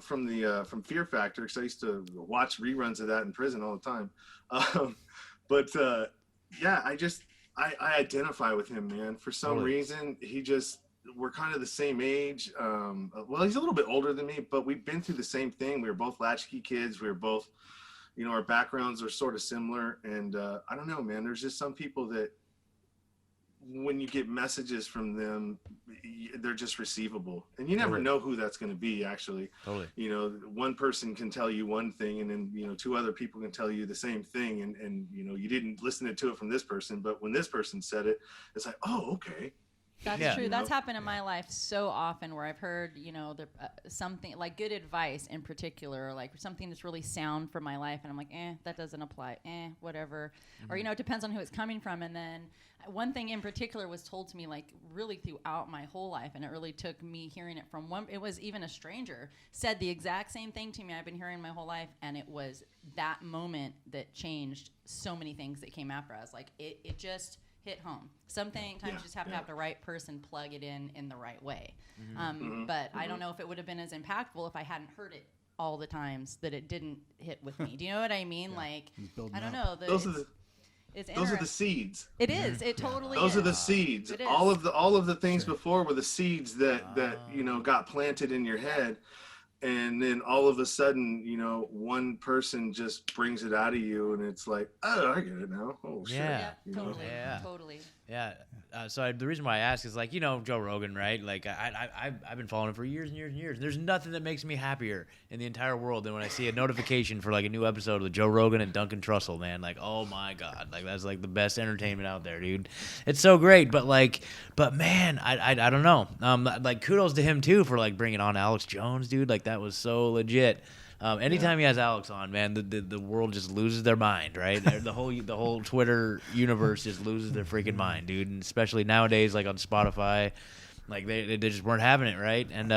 from Fear Factor, because I used to watch reruns of that in prison all the time. But I identify with him, man. For some reason, we're kind of the same age. Well, he's a little bit older than me, but we've been through the same thing. We were both latchkey kids. We were both, our backgrounds are sort of similar. And I don't know, man. There's just some people that, when you get messages from them, they're just receivable, and you never know who that's going to be, actually. One person can tell you one thing, and then 2 other people can tell you the same thing, and you didn't listen to it from this person, but when this person said it, it's like, oh, okay. That's true. That's happened in my life so often, where I've heard, something like good advice in particular, or like something that's really sound for my life, and I'm like, that doesn't apply, whatever. Or, it depends on who it's coming from. And then one thing in particular was told to me, like, really throughout my whole life, and it really took me hearing it from it was even a stranger said the exact same thing to me I've been hearing my whole life, and it was that moment that changed so many things that came after us. Like, it just hit home. Sometimes you just have to have the right person plug it in the right way. But I don't know if it would have been as impactful if I hadn't heard it all the times that it didn't hit with me. Do you know what I mean? Like, I don't know. Those are the seeds. It is. It totally Those is. are the seeds. All of the things before were the seeds that got planted in your head. and then all of a sudden, one person just brings it out of you, and it's like, oh, I get it now. Oh shit. Yeah. Totally. Yeah. So the reason why I ask is like, Joe Rogan, right? Like I've been following him for years and years and years. There's nothing that makes me happier in the entire world than when I see a notification for like a new episode with Joe Rogan and Duncan Trussell, man. Like, oh my God, like that's like the best entertainment out there, dude. It's so great, but man, I don't know. Like kudos to him too for like bringing on Alex Jones, dude. Like that was so legit. Anytime he has Alex on, man, the world just loses their mind, right? The whole Twitter universe just loses their freaking mind, dude. And especially nowadays, like on Spotify, like they just weren't having it, right? And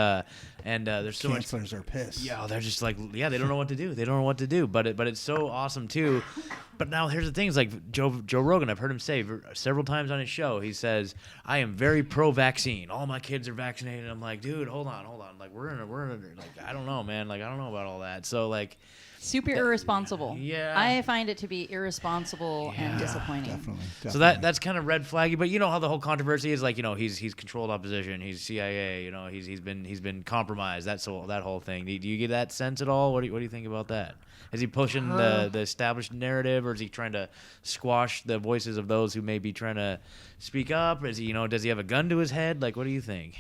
there's so much. Cancelers are pissed. Yeah, they're just like, they don't know what to do. They don't know what to do. But it's so awesome too. But now here's the thing: is like Joe Rogan. I've heard him say several times on his show. He says, "I am very pro-vaccine. All my kids are vaccinated." I'm like, dude, hold on. Like we're in a like I don't know, man. Like I don't know about all that. So like. Super irresponsible. Yeah. I find it to be irresponsible and disappointing. Definitely. So that's kind of red flaggy, but you know how the whole controversy is like, he's controlled opposition, he's CIA, he's been compromised, that whole thing. Do you get that sense at all? What do you think about that? Is he pushing the established narrative, or is he trying to squash the voices of those who may be trying to speak up? Or is he, does he have a gun to his head? Like, what do you think?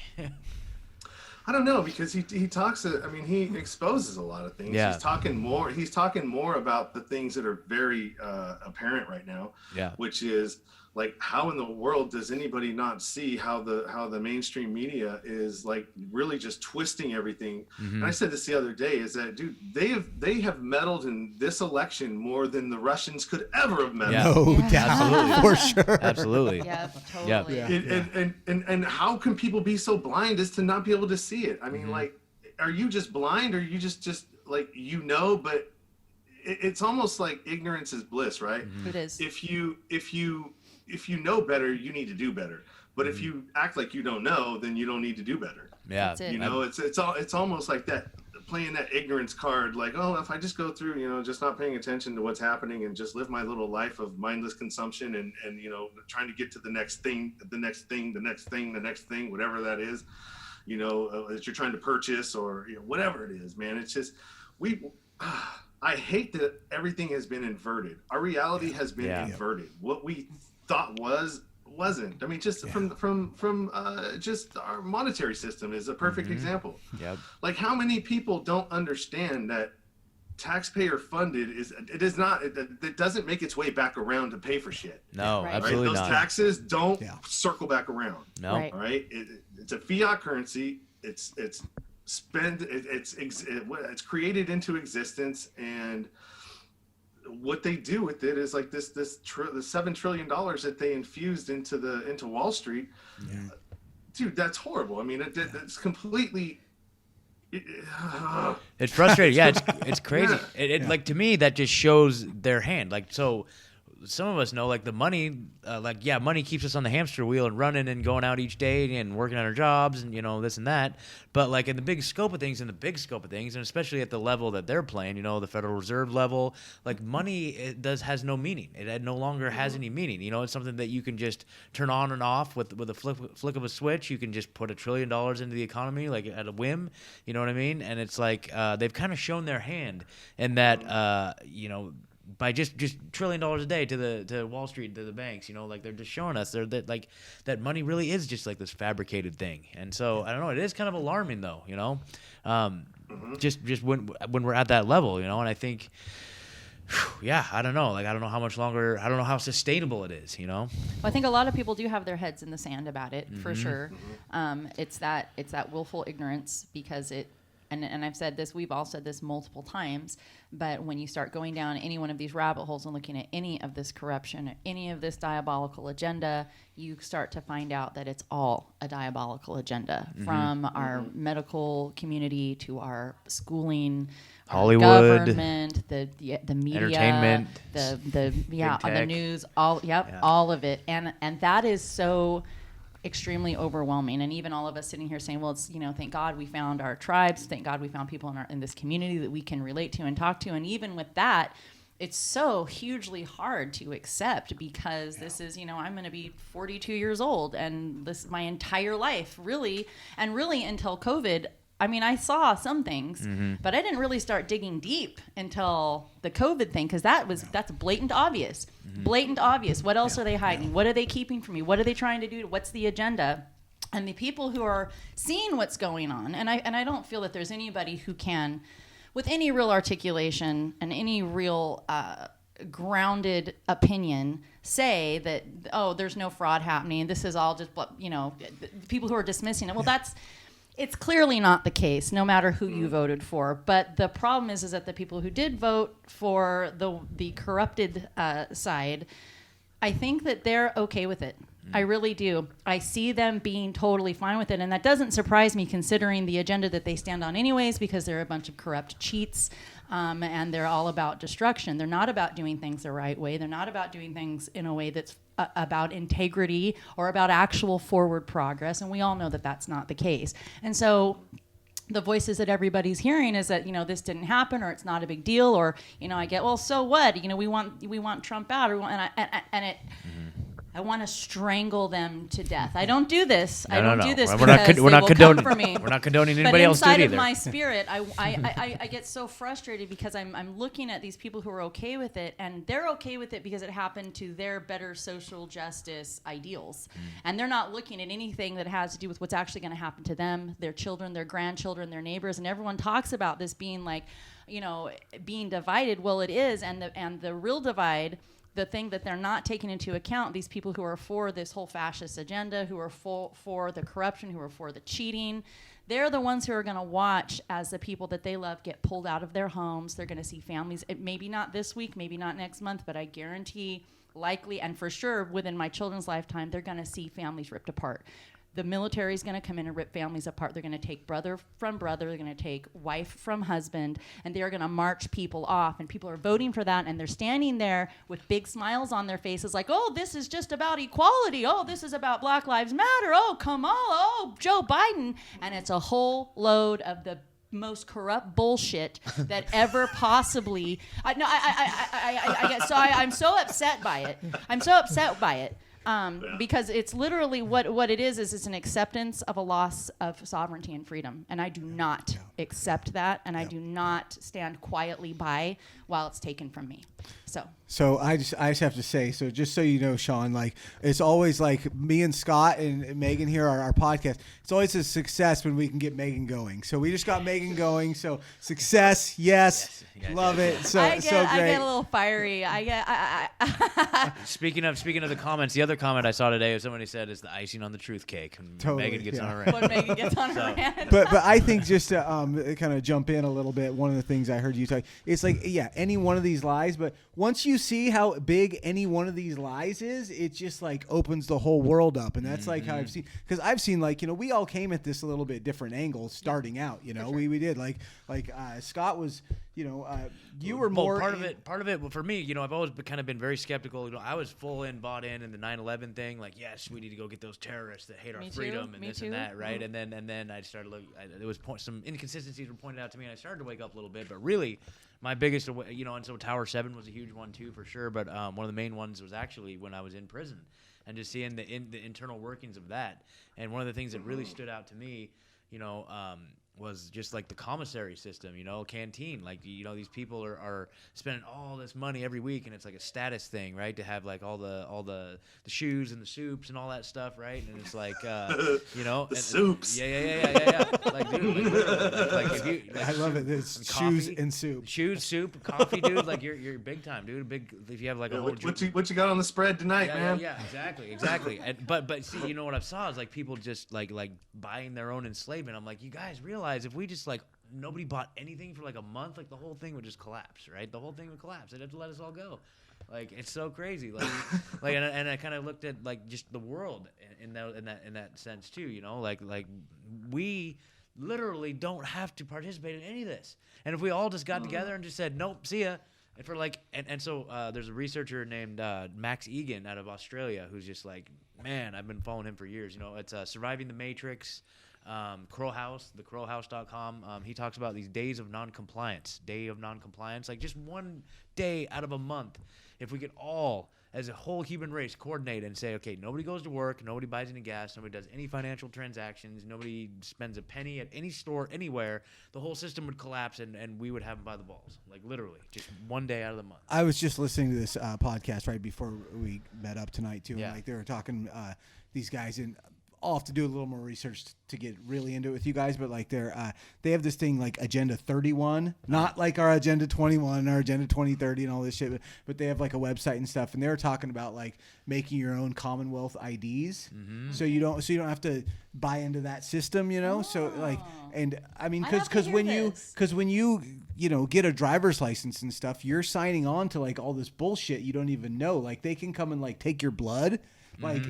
I don't know, because he talks. He exposes a lot of things. Yeah. He's talking more about the things that are very apparent right now. Yeah. Which is like, how in the world does anybody not see how the mainstream media is like really just twisting everything? Mm-hmm. And I said this the other day, is that, dude, they have meddled in this election more than the Russians could ever have meddled. No doubt. Absolutely. For sure. Absolutely. Yeah, totally. Yeah. And how can people be so blind as to not be able to see it? I mean, like, are you just blind, or you just like, but it's almost like ignorance is bliss, right? Mm-hmm. It is. If you know better, you need to do better. But if you act like you don't know, then you don't need to do better. Yeah. That's it. It's almost like that, playing that ignorance card, like, oh, if I just go through, just not paying attention to what's happening and just live my little life of mindless consumption and trying to get to the next thing, whatever that is, that you're trying to purchase, or whatever it is, man. It's just I hate that everything has been inverted. Our reality has been inverted. What we thought wasn't. I mean, just from just our monetary system is a perfect example. Yep. Like, how many people don't understand that taxpayer funded it doesn't make its way back around to pay for shit. No, Right. absolutely Those not. taxes don't circle back around. No. Right. All right. It's a fiat currency. It's spent. It's created into existence, and what they do with it is like the $7 trillion that they infused into Wall Street. Yeah. Dude, that's horrible. I mean, it's completely. It's frustrating. Yeah, it's crazy. Like, to me, that just shows their hand. Like, so some of us know, like, the money, money keeps us on the hamster wheel and running and going out each day and working on our jobs and, this and that. But, like, in the big scope of things, and especially at the level that they're playing, the Federal Reserve level, like, money has no meaning. It no longer has any meaning. It's something that you can just turn on and off with a flick of a switch. You can just put $1 trillion into the economy, like, at a whim. You know what I mean? And it's like they've kind of shown their hand in that, by just $1 trillion a day to Wall Street, to the banks, like, they're just showing us that money really is just like this fabricated thing. And so I don't know, it is kind of alarming though, just when we're at that level, and I think, I don't know, like, I don't know how much longer, I don't know how sustainable it is, Well, I think a lot of people do have their heads in the sand about it, for sure. It's that willful ignorance, because and I've said this, we've all said this multiple times, but when you start going down any one of these rabbit holes and looking at any of this corruption, or any of this diabolical agenda, you start to find out that it's all a diabolical agenda, from our medical community to our schooling, Hollywood, our government, the media, entertainment, the news, all of it, and that is so extremely overwhelming. And even all of us sitting here saying, well, it's, thank God we found our tribes, thank God we found people in this community that we can relate to and talk to. And even with that, it's so hugely hard to accept, because this is, I'm going to be 42 years old, and this my entire life, really until COVID, I mean, I saw some things, but I didn't really start digging deep until the COVID thing, because that's blatant obvious. Blatant obvious. What else are they hiding? What are they keeping from me? What are they trying to do? What's the agenda? And the people who are seeing what's going on, and I don't feel that there's anybody who can, with any real articulation and any real grounded opinion, say that, oh, there's no fraud happening. This is all just, people who are dismissing it. Well, it's clearly not the case, no matter who you voted for. But the problem is that the people who did vote for the corrupted side, I think that they're okay with it. I really do. I see them being totally fine with it. And that doesn't surprise me, considering the agenda that they stand on anyways, because they're a bunch of corrupt cheats, and they're all about destruction. They're not about doing things the right way. They're not about doing things in a way that's about integrity or about actual forward progress. And we all know that that's not the case. And so the voices that everybody's hearing is that, this didn't happen, or it's not a big deal, or, I get, well, so what? We want Trump out, I want to strangle them to death. I don't do this. I don't do this because they will come for me. We're not condoning anybody else doing it either. But inside of my spirit, I get so frustrated because I'm looking at these people who are okay with it, and they're okay with it because it happened to their better social justice ideals. And they're not looking at anything that has to do with what's actually going to happen to them, their children, their grandchildren, their neighbors. And everyone talks about this being like, being divided. Well, it is. And the real divide, the thing that they're not taking into account, these people who are for this whole fascist agenda, who are for the corruption, who are for the cheating, they're the ones who are going to watch as the people that they love get pulled out of their homes. They're going to see families, maybe not this week, maybe not next month, but I guarantee, likely and for sure within my children's lifetime, they're going to see families ripped apart. The military is going to come in and rip families apart. They're going to take brother from brother. They're going to take wife from husband, and they are going to march people off. And people are voting for that, and they're standing there with big smiles on their faces like, oh, this is just about equality. Oh, this is about Black Lives Matter. Oh, Kamala. Oh, Joe Biden. And it's a whole load of the most corrupt bullshit that ever possibly. I'm so upset by it. I'm so upset by it. Because it's literally what it is it's an acceptance of a loss of sovereignty and freedom. And I do not accept that, and I do not stand quietly by while it's taken from me. So I just have to say, so just so you know, Sean, like, it's always like me and Scott and Megan here, our podcast, it's always a success when we can get Megan going. So we just got Megan going. So success, yes. Love it. So great. I get a little fiery. Speaking of the comments, the other comment I saw today was somebody said is the icing on the truth cake. Totally, Megan gets on her rant. When Megan gets on her rant. But I think just to kind of jump in a little bit, one of the things I heard you talk, it's like, any one of these lies, but once you see how big any one of these lies is, it just like opens the whole world up. And that's like how I've seen, because I've seen, like, we all came at this a little bit different angles starting out, sure. we did like Scott was, you were more part of it for me, I've always kind of been very skeptical. I was bought in the 9/11 thing, like, yes, we need to go get those terrorists that hate our freedom and this and that, right? And then I started looking, there was some inconsistencies were pointed out to me, and I started to wake up a little bit. But really, my biggest, and so Tower 7 was a huge one too, for sure. But one of the main ones was actually when I was in prison, and just seeing the internal workings of that. And one of the things that really stood out to me, was just like the commissary system, canteen. Like, these people are spending all this money every week, and it's like a status thing, right? To have like all the shoes and the soups and all that stuff, right? And it's like, the soups. Yeah. Like, dude, like if you, like, I love it. It's shoes and soup. Shoes, soup, coffee, dude. Like you're big time, dude. If you have like a whole. What you got on the spread tonight, man? Yeah, exactly. And, but see, what I saw is like people just like buying their own enslavement. I'm like, you guys realize if we just like nobody bought anything for like a month, like the whole thing would just collapse, right? The whole thing would collapse. They'd have to let us all go. Like, it's so crazy. Like and I kind of looked at like just the world in that sense too. Like we literally don't have to participate in any of this. And if we all just got together and just said, nope, see ya. And for like, and so there's a researcher named Max Egan out of Australia who's just like, man, I've been following him for years. It's Surviving the Matrix. Crowhouse, thecrowhouse.com. He talks about these day of non-compliance, like just one day out of a month. If we could all as a whole human race, coordinate and say, okay, nobody goes to work, nobody buys any gas, nobody does any financial transactions, nobody spends a penny at any store anywhere, the whole system would collapse and we would have them by the balls. Like literally, just one day out of the month. I was just listening to this podcast right before we met up tonight too. And like they were talking, these guys, and I'll have to do a little more research to get really into it with you guys, but like they have this thing like Agenda 31, not like our Agenda 21, our Agenda 2030 and all this shit, but they have like a website and stuff, and they were talking about like making your own Commonwealth IDs, so you don't have to buy into that system, you know. So like, and I mean, because when you get a driver's license and stuff, you're signing on to like all this bullshit you don't even know. Like they can come and like take your blood. Like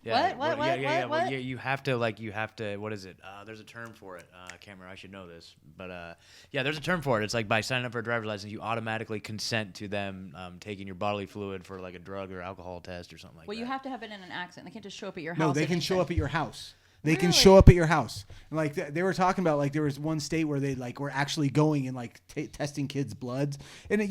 What? Well, you have to what is it? There's a term for it. Cameron, I should know this, but there's a term for it. It's like by signing up for a driver's license, you automatically consent to them taking your bodily fluid for like a drug or alcohol test or something like that. Well, you have to have it in an accident. They can't just show up at your house. No, they can show up at your house. They can show up at your house. And like they were talking about, like there was one state where they like were actually going and like testing kids' bloods. And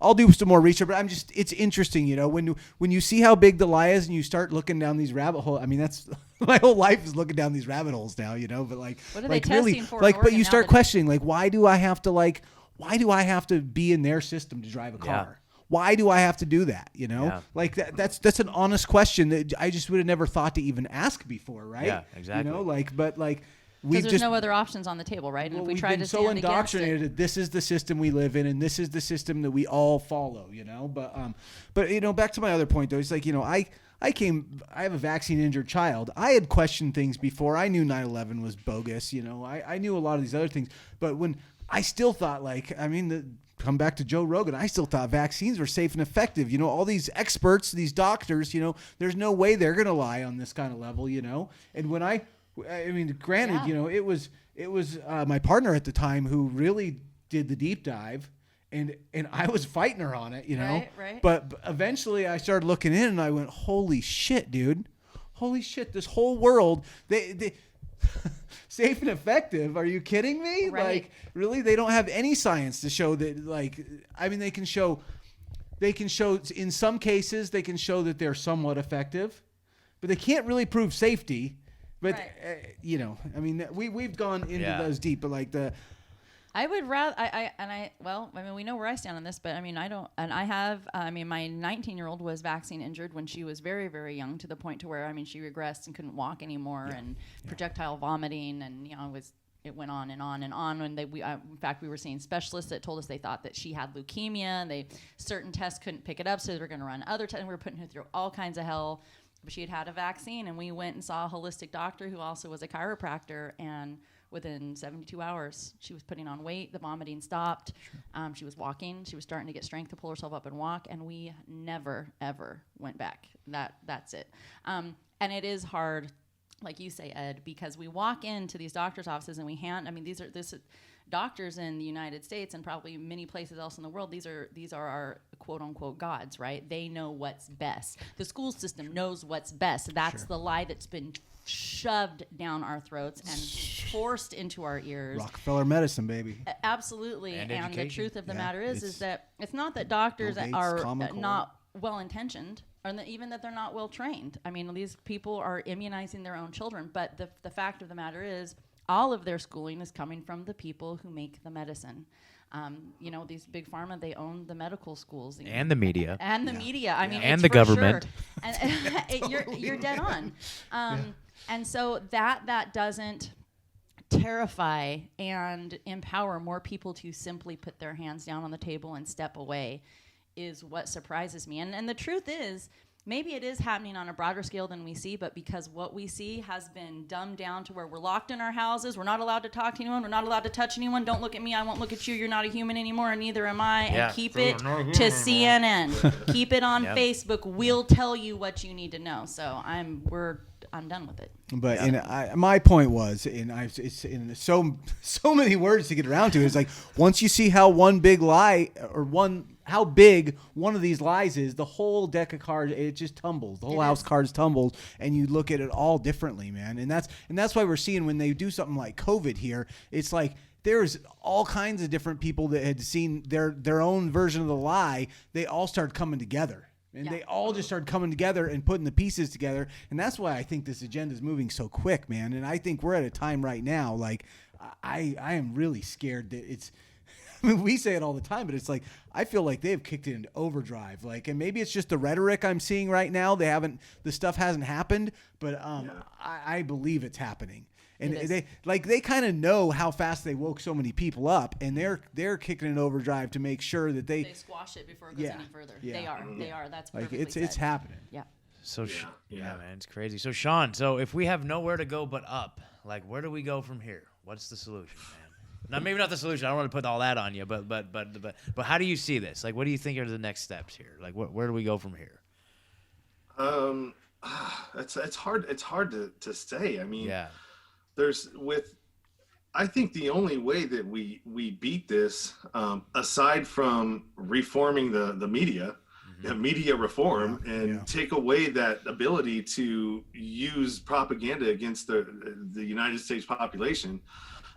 I'll do some more research, but it's interesting, when you see how big the lie is and you start looking down these rabbit holes. I mean, that's my whole life is looking down these rabbit holes now, but like what are like they really testing for like, but you start questioning like why do I have to be in their system to drive a car? Yeah. Why do I have to do that? Yeah. Like that's an honest question that I just would have never thought to even ask before, right? Yeah, exactly. Because there's no other options on the table, right? And if we we've try been to so stand indoctrinated. against it, This is the system we live in, and this is the system that we all follow. But back to my other point though, it's like I have a vaccine injured child. I had questioned things before. I knew 9/11 was bogus. I knew a lot of these other things, but when I still thought come back to Joe Rogan, I still thought vaccines were safe and effective. all these experts, these doctors, there's no way they're going to lie on this kind of level, And when granted, it was my partner at the time who really did the deep dive, and I was fighting her on it, Right. But eventually I started looking in and I went, holy shit, dude. Holy shit, this whole world, they safe and effective. Are you kidding me? Right. Like, really? They don't have any science to show that, they can show in some cases, they can show that they're somewhat effective, but they can't really prove safety. But, right. We've gone into those deep, but I would rather, we know where I stand on this, but I don't, and I have, my 19-year-old was vaccine injured when she was very, very young, to the point to where, she regressed and couldn't walk anymore, and projectile vomiting, and, it went on and on and on. When in fact, we were seeing specialists that told us they thought that she had leukemia, and certain tests couldn't pick it up, so they were going to run other tests, and we were putting her through all kinds of hell. But she had a vaccine, and we went and saw a holistic doctor who also was a chiropractor, and within 72 hours, she was putting on weight. The vomiting stopped. She was walking. She was starting to get strength to pull herself up and walk. And we never, ever went back. That's it. And it is hard, like you say, Ed, because we walk into these doctors' offices and these are doctors in the United States and probably many places else in the world. These are our quote unquote gods, right? They know what's best. The school system knows what's best. That's the lie that's been shoved down our throats and forced into our ears. Rockefeller medicine, baby. Absolutely. And the truth of the matter is that it's not that doctors Gates, are not well-intentioned, or even that they're not well-trained. These people are immunizing their own children, but the fact of the matter is all of their schooling is coming from the people who make the medicine. These big pharma, they own the medical schools and the media and the media. And the government. Sure. And you're dead on. And so that doesn't terrify and empower more people to simply put their hands down on the table and step away is what surprises me. And the truth is, maybe it is happening on a broader scale than we see, but because what we see has been dumbed down to where we're locked in our houses, we're not allowed to talk to anyone, we're not allowed to touch anyone, don't look at me, I won't look at you, you're not a human anymore, and neither am I, and keep it to CNN. Keep it on Facebook. We'll tell you what you need to know. So I'm done with it. But my point was, it's in so many words to get around to. It's like once you see how one big lie how big one of these lies is, the whole deck of cards, it just tumbles. The whole house cards tumbles, and you look at it all differently, man. And that's why we're seeing when they do something like COVID here, it's like there's all kinds of different people that had seen their own version of the lie. They all start coming together. And they all just started coming together and putting the pieces together. And that's why I think this agenda is moving so quick, man. And I think we're at a time right now, like, I am really scared that it's, I mean, we say it all the time, but it's like, I feel like they've kicked it into overdrive. Like, and maybe it's just the rhetoric I'm seeing right now. The stuff hasn't happened, but I believe it's happening. And they kind of know how fast they woke so many people up, and they're kicking an overdrive to make sure that they squash it before it goes any further. Yeah. They are. That's like perfectly it's happening. Yeah. So man, it's crazy. So Sean, so if we have nowhere to go but up, like where do we go from here? What's the solution, man? Now maybe not the solution. I don't want to put all that on you, but how do you see this? Like, what do you think are the next steps here? Like, where do we go from here? It's hard. It's hard to say. I mean, yeah. I think the only way that we beat this, aside from reforming the media, media reform, and take away that ability to use propaganda against the United States population,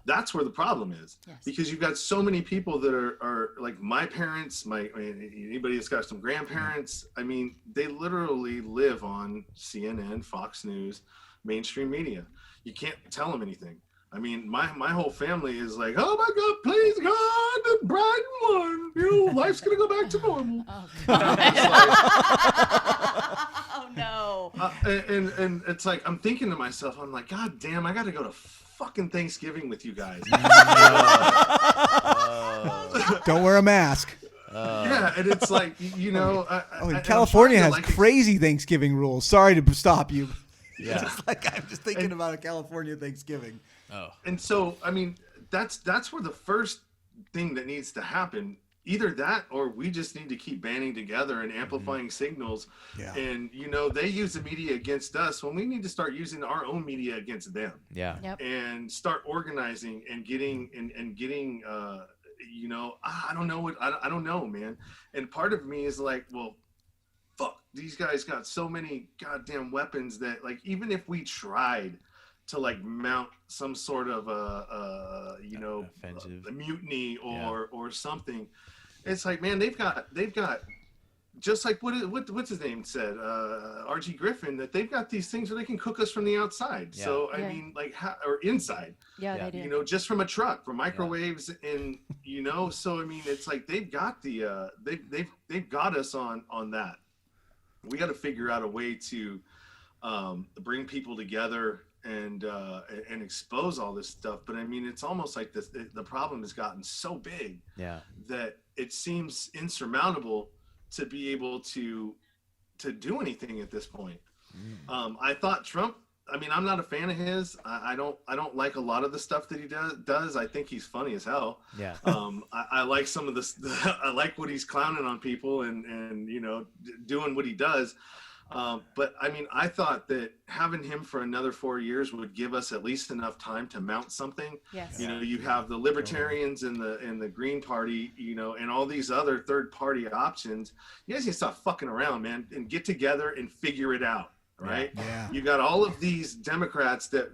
that's where the problem is. Yes. Because you've got so many people that are like my parents, anybody that's got some grandparents. I mean, they literally live on CNN, Fox News, mainstream media. You can't tell them anything. I mean, my whole family is like, oh my God, please God, the bride won. Life's gonna go back to normal. Oh, God. Oh no. And it's like, I'm thinking to myself, I'm like, God damn, I got to go to fucking Thanksgiving with you guys. Don't wear a mask. Yeah, and it's like, California has crazy Thanksgiving rules. Sorry to stop you. Yeah. I'm just thinking about a California Thanksgiving. Oh. And so, I mean, that's where the first thing that needs to happen. Either that, or we just need to keep banding together and amplifying signals. Yeah. And they use the media against us when we need to start using our own media against them. Yeah. Yep. And start organizing and getting I don't know I don't know, man. And part of me is like, well, fuck, these guys got so many goddamn weapons that, like, even if we tried to like mount some sort of offensive, a mutiny or something, it's like, man, they've got just like what's his name said, R.G. Griffin, that they've got these things where they can cook us from the outside. Yeah. So I mean, like, or inside. Yeah, they do. Just from a truck, from microwaves, and so I mean, it's like they've got they've got us on that. We got to figure out a way to bring people together and expose all this stuff. But I mean, it's almost like the problem has gotten so big that it seems insurmountable to be able to do anything at this point. I thought Trump, I mean, I'm not a fan of his. I don't like a lot of the stuff that he does. I think he's funny as hell. Yeah. I like some of this. I like what he's clowning on people and doing what he does. But I mean, I thought that having him for another 4 years would give us at least enough time to mount something. Yes. You have the libertarians and the Green Party, and all these other third party options. You guys need to stop fucking around, man, and get together and figure it out. Right. Yeah. You got all of these Democrats that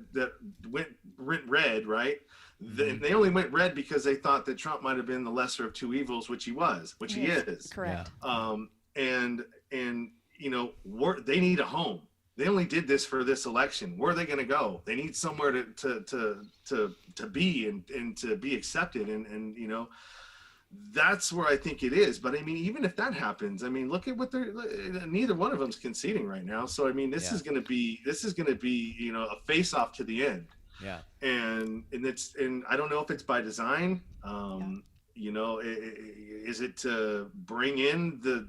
went red, right? They only went red because they thought that Trump might have been the lesser of two evils, which he is. Correct. And they need a home. They only did this for this election. Where are they going to go? They need somewhere to be and to be accepted. And that's where I think it is. But I mean, even if that happens, I mean, look at what neither one of them's conceding right now. So I mean, this is going to be a face off to the end. Yeah. And I don't know if it's by design. Is it to bring in the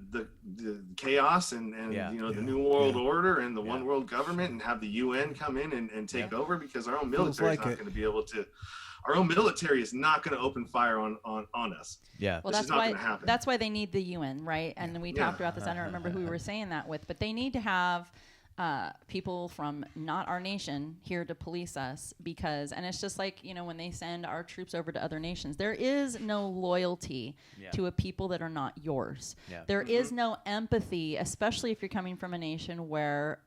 chaos and the new world order and the one world government and have the UN come in and take over, because our own military is not going to be able to. Our own military is not going to open fire on us. Yeah. Well, that's why they need the UN, right? And we talked about this. I don't remember who we were saying that with, but they need to have people from not our nation here to police us and it's just like, when they send our troops over to other nations, there is no loyalty to a people that are not yours. There is no empathy, especially if you're coming from a nation where,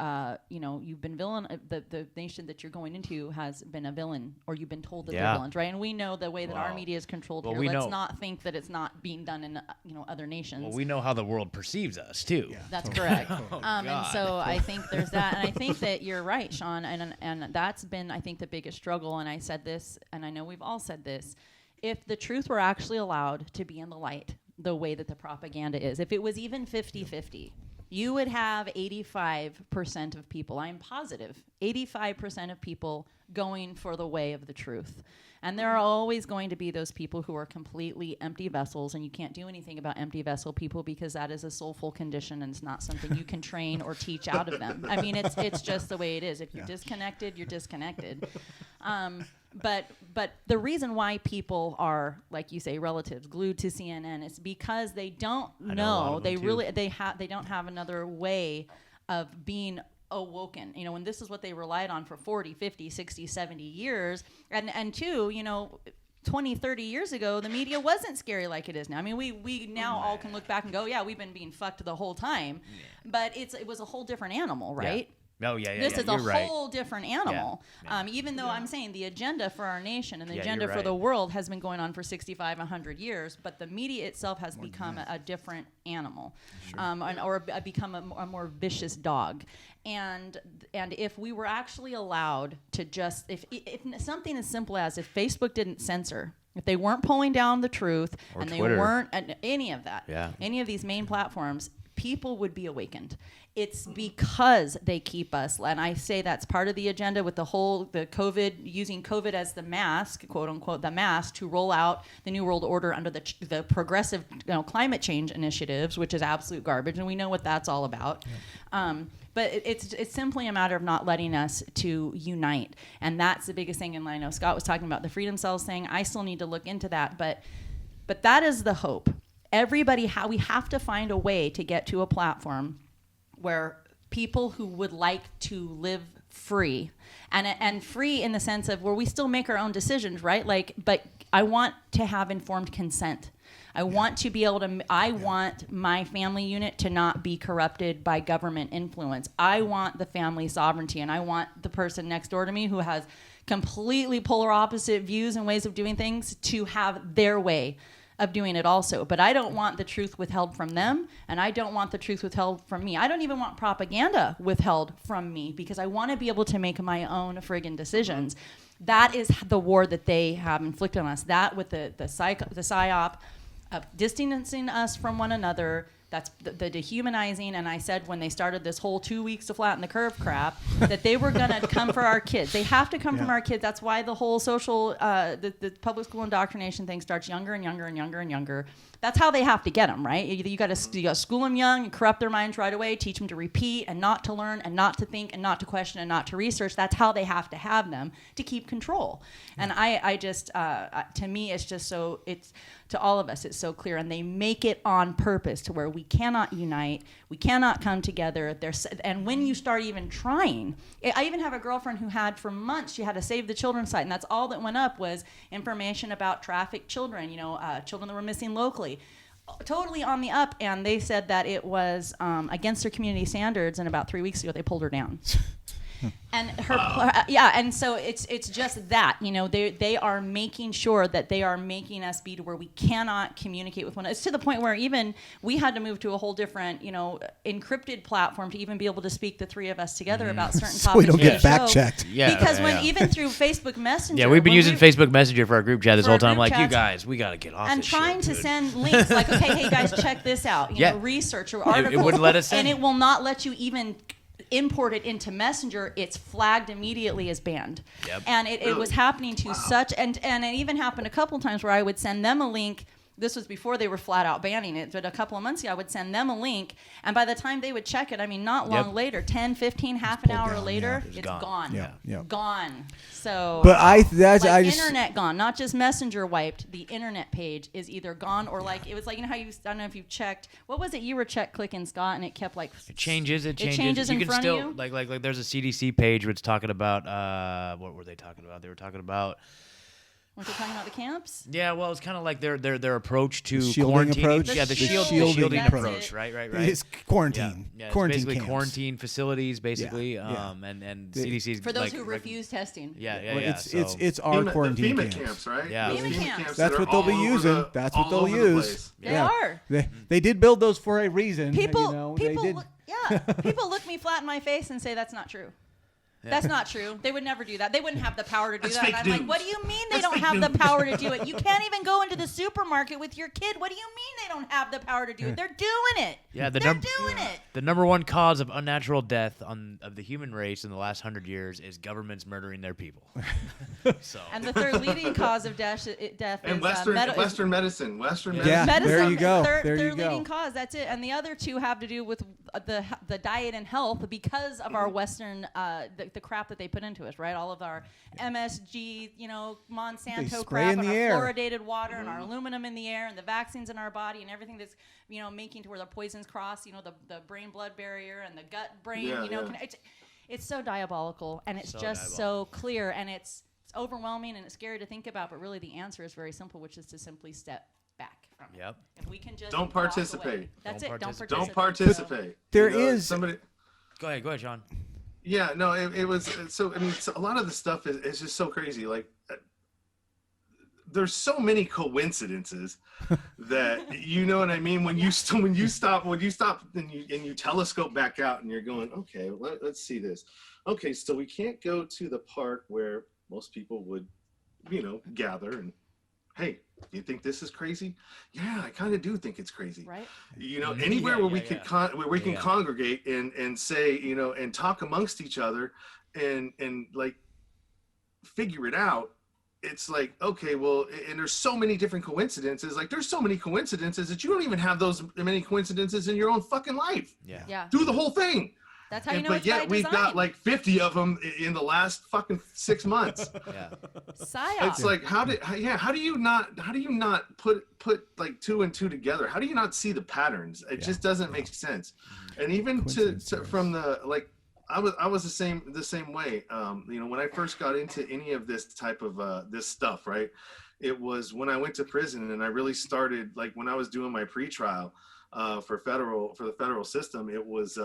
you've been the nation that you're going into has been a villain, or you've been told that they're villains, right? And we know the way that our media is controlled here. Let's not think that it's not being done in, other nations. Well, we know how the world perceives us, too. Yeah. That's correct. And so I think there's that. And I think that you're right, Sean. And that's been, I think, the biggest struggle. And I said this, and I know we've all said this. If the truth were actually allowed to be in the light the way that the propaganda is, if it was even 50-50, you would have 85% of people, I'm positive, 85% of people going for the way of the truth. And there are always going to be those people who are completely empty vessels, and you can't do anything about empty vessel people because that is a soulful condition, and it's not something you can train or teach out of them. I mean, it's just the way it is. If you're disconnected, you're disconnected. But the reason why people are, like you say, relatives glued to CNN is because they don't know. They don't have another way of being awoken, and this is what they relied on for 40, 50, 60, 70 years. And two, 20, 30 years ago, the media wasn't scary like it is now. I mean, we now all can look back and go, yeah, we've been being fucked the whole time. But it was a whole different animal, right? Oh, yeah. This is a whole different animal. Even though I'm saying the agenda for our nation and the agenda for the world has been going on for 65, 100 years, but the media itself has become a different animal, or become a more vicious dog. And if we were actually allowed to just, if something as simple as if Facebook didn't censor, if they weren't pulling down the truth, or and Twitter. They weren't any of that, any of these main platforms, people would be awakened. It's because they keep us, and I say that's part of the agenda with the COVID, using COVID as the mask, quote unquote, the mask to roll out the New World Order under the progressive climate change initiatives, which is absolute garbage, and we know what that's all about. But it's simply a matter of not letting us to unite, and that's the biggest thing. And I know Scott was talking about the freedom cells thing. I still need to look into that, but that is the hope. Everybody, we have to find a way to get to a platform where people who would like to live free, and free in the sense of where we still make our own decisions, right? But I want to have informed consent. I want to be able to, I want my family unit to not be corrupted by government influence. I want the family sovereignty, and I want the person next door to me who has completely polar opposite views and ways of doing things to have their way of doing it also. But I don't want the truth withheld from them, and I don't want the truth withheld from me. I don't even want propaganda withheld from me because I want to be able to make my own friggin' decisions. That is the war that they have inflicted on us. That with the psyop of distancing us from one another. That's the dehumanizing. And I said when they started this whole 2 weeks to flatten the curve crap, that they were going to come for our kids. They have to come from our kids. That's why the whole social, the public school indoctrination thing starts younger and younger and younger and younger. That's how they have to get them, right? You got to school them young and corrupt their minds right away, teach them to repeat and not to learn and not to think and not to question and not to research. That's how they have to have them to keep control. And I just, to me, it's just so, it's, to all of us, it's so clear. And they make it on purpose to where we cannot unite, we cannot come together. And when you start even trying, I even have a girlfriend who had for months, she had a Save the Children site, and that's all that went up was information about trafficked children, children that were missing locally. Totally on the up, and they said that it was against their community standards, and about 3 weeks ago they pulled her down. And and so it's just that, they are making sure that they are making us be to where we cannot communicate with one another. It's to the point where even we had to move to a whole different, encrypted platform to even be able to speak the three of us together about certain topics. So we don't get fact checked. Because even through Facebook Messenger. Yeah, we've been using Facebook Messenger for our group chat this whole time. Like, you guys, we got to get off and this trying shit, to send links like, okay, hey guys, check this out. Research or articles. It wouldn't let us send. And it will not let you even import it into Messenger. It's flagged immediately as banned. And it was happening to such, and it even happened a couple times where I would send them a link this was before they were flat out banning it, but a couple of months ago, I would send them a link, and by the time they would check it, I mean, not long later, 10, 15, half an hour later, it's gone. Yeah. Gone. So, but I just internet gone, not just Messenger wiped. The internet page is either gone or like it was like, you know how I don't know if you've checked. What was it you were clicking, Scott, and it kept like it changes. It changes you in can front still, of you. Like there's a CDC page where it's talking about what were they talking about? They were talking about. Weren't they talking about the camps? Yeah, well, it's kind of like their approach to shielding quarantine. approach? Yeah, the shielding shielding approach. approach. Right. It's quarantine. Yeah, quarantine it's basically camps. quarantine facilities, basically. Yeah. And CDC's For those like, who refuse testing. Yeah. Well, it's our quarantine FEMA camps. camps, right? Yeah. Those FEMA camps. that That's are what they'll be all over using. That's what all they'll over the use. place. They are. They did build those for a reason. People, you know, people, they did. people look me flat in my face and say that's not true. That's not true. They would never do that. They wouldn't have the power to do That's that. fake And I'm like, news. what do you mean they That's don't fake have the news. power to do it? You can't even go into the supermarket with your kid. What do you mean they don't have the power to do it? They're doing it. Yeah, They're doing it. The number one cause of unnatural death of the human race in the last 100 years is governments murdering their people. So. And the third leading cause of death And is Western medicine. Yeah. medicine. There you go. Third, There you third go. leading cause. That's it. And the other two have to do with the diet and health because of our Western the crap that they put into us, right? All of our MSG, Monsanto spray crap, in and the our air. fluoridated water, and our aluminum in the air, and the vaccines in our body, and everything that's making to where the poisons cross, the brain-blood barrier and the gut-brain, it's so diabolical, and it's so clear, and it's overwhelming, and it's scary to think about. But really, the answer is very simple, which is to simply step back from it. Yep. If we can just Don't walk participate. away. That's it. Don't participate. There is somebody. Go ahead, Sean. Yeah, no, it was so. I mean, a lot of the stuff is just so crazy. Like, there's so many coincidences that you know what I mean. When you stop and you telescope back out and you're going, okay, let's see this. Okay, so we can't go to the park where most people would, gather and, hey, you think this is crazy? Yeah, I kind of do think it's crazy. Right. Anywhere where we can congregate and say, and talk amongst each other and like figure it out. It's like, okay, well, and there's so many different coincidences. Like there's so many coincidences that you don't even have those many coincidences in your own fucking life. Yeah. Do the whole thing. That's how you know but it's yet by we've design. got like 50 of them in the last fucking 6 months. Yeah. PSYOP. It's like how do you not put like 2 and 2 together? How do you not see the patterns? It just doesn't make sense. And even to from the like I was the same way. When I first got into any of this type of this stuff, right? It was when I went to prison and I really started like when I was doing my pretrial for the federal system. It was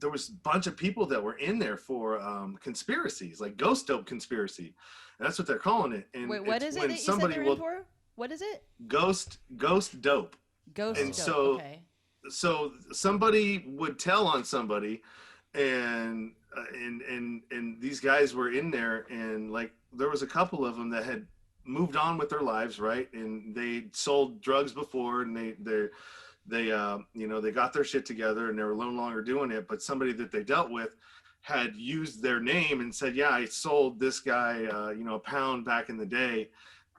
there was a bunch of people that were in there for conspiracies, like ghost dope conspiracy. And that's what they're calling it. And wait, what is it that you said they're in for? What is it? Ghost dope. Ghost and dope. Okay. So somebody would tell on somebody, and these guys were in there, and like there was a couple of them that had moved on with their lives, right? And they sold drugs before, and they got their shit together, and they were no longer doing it. But somebody that they dealt with had used their name and said, yeah, I sold this guy, a pound back in the day.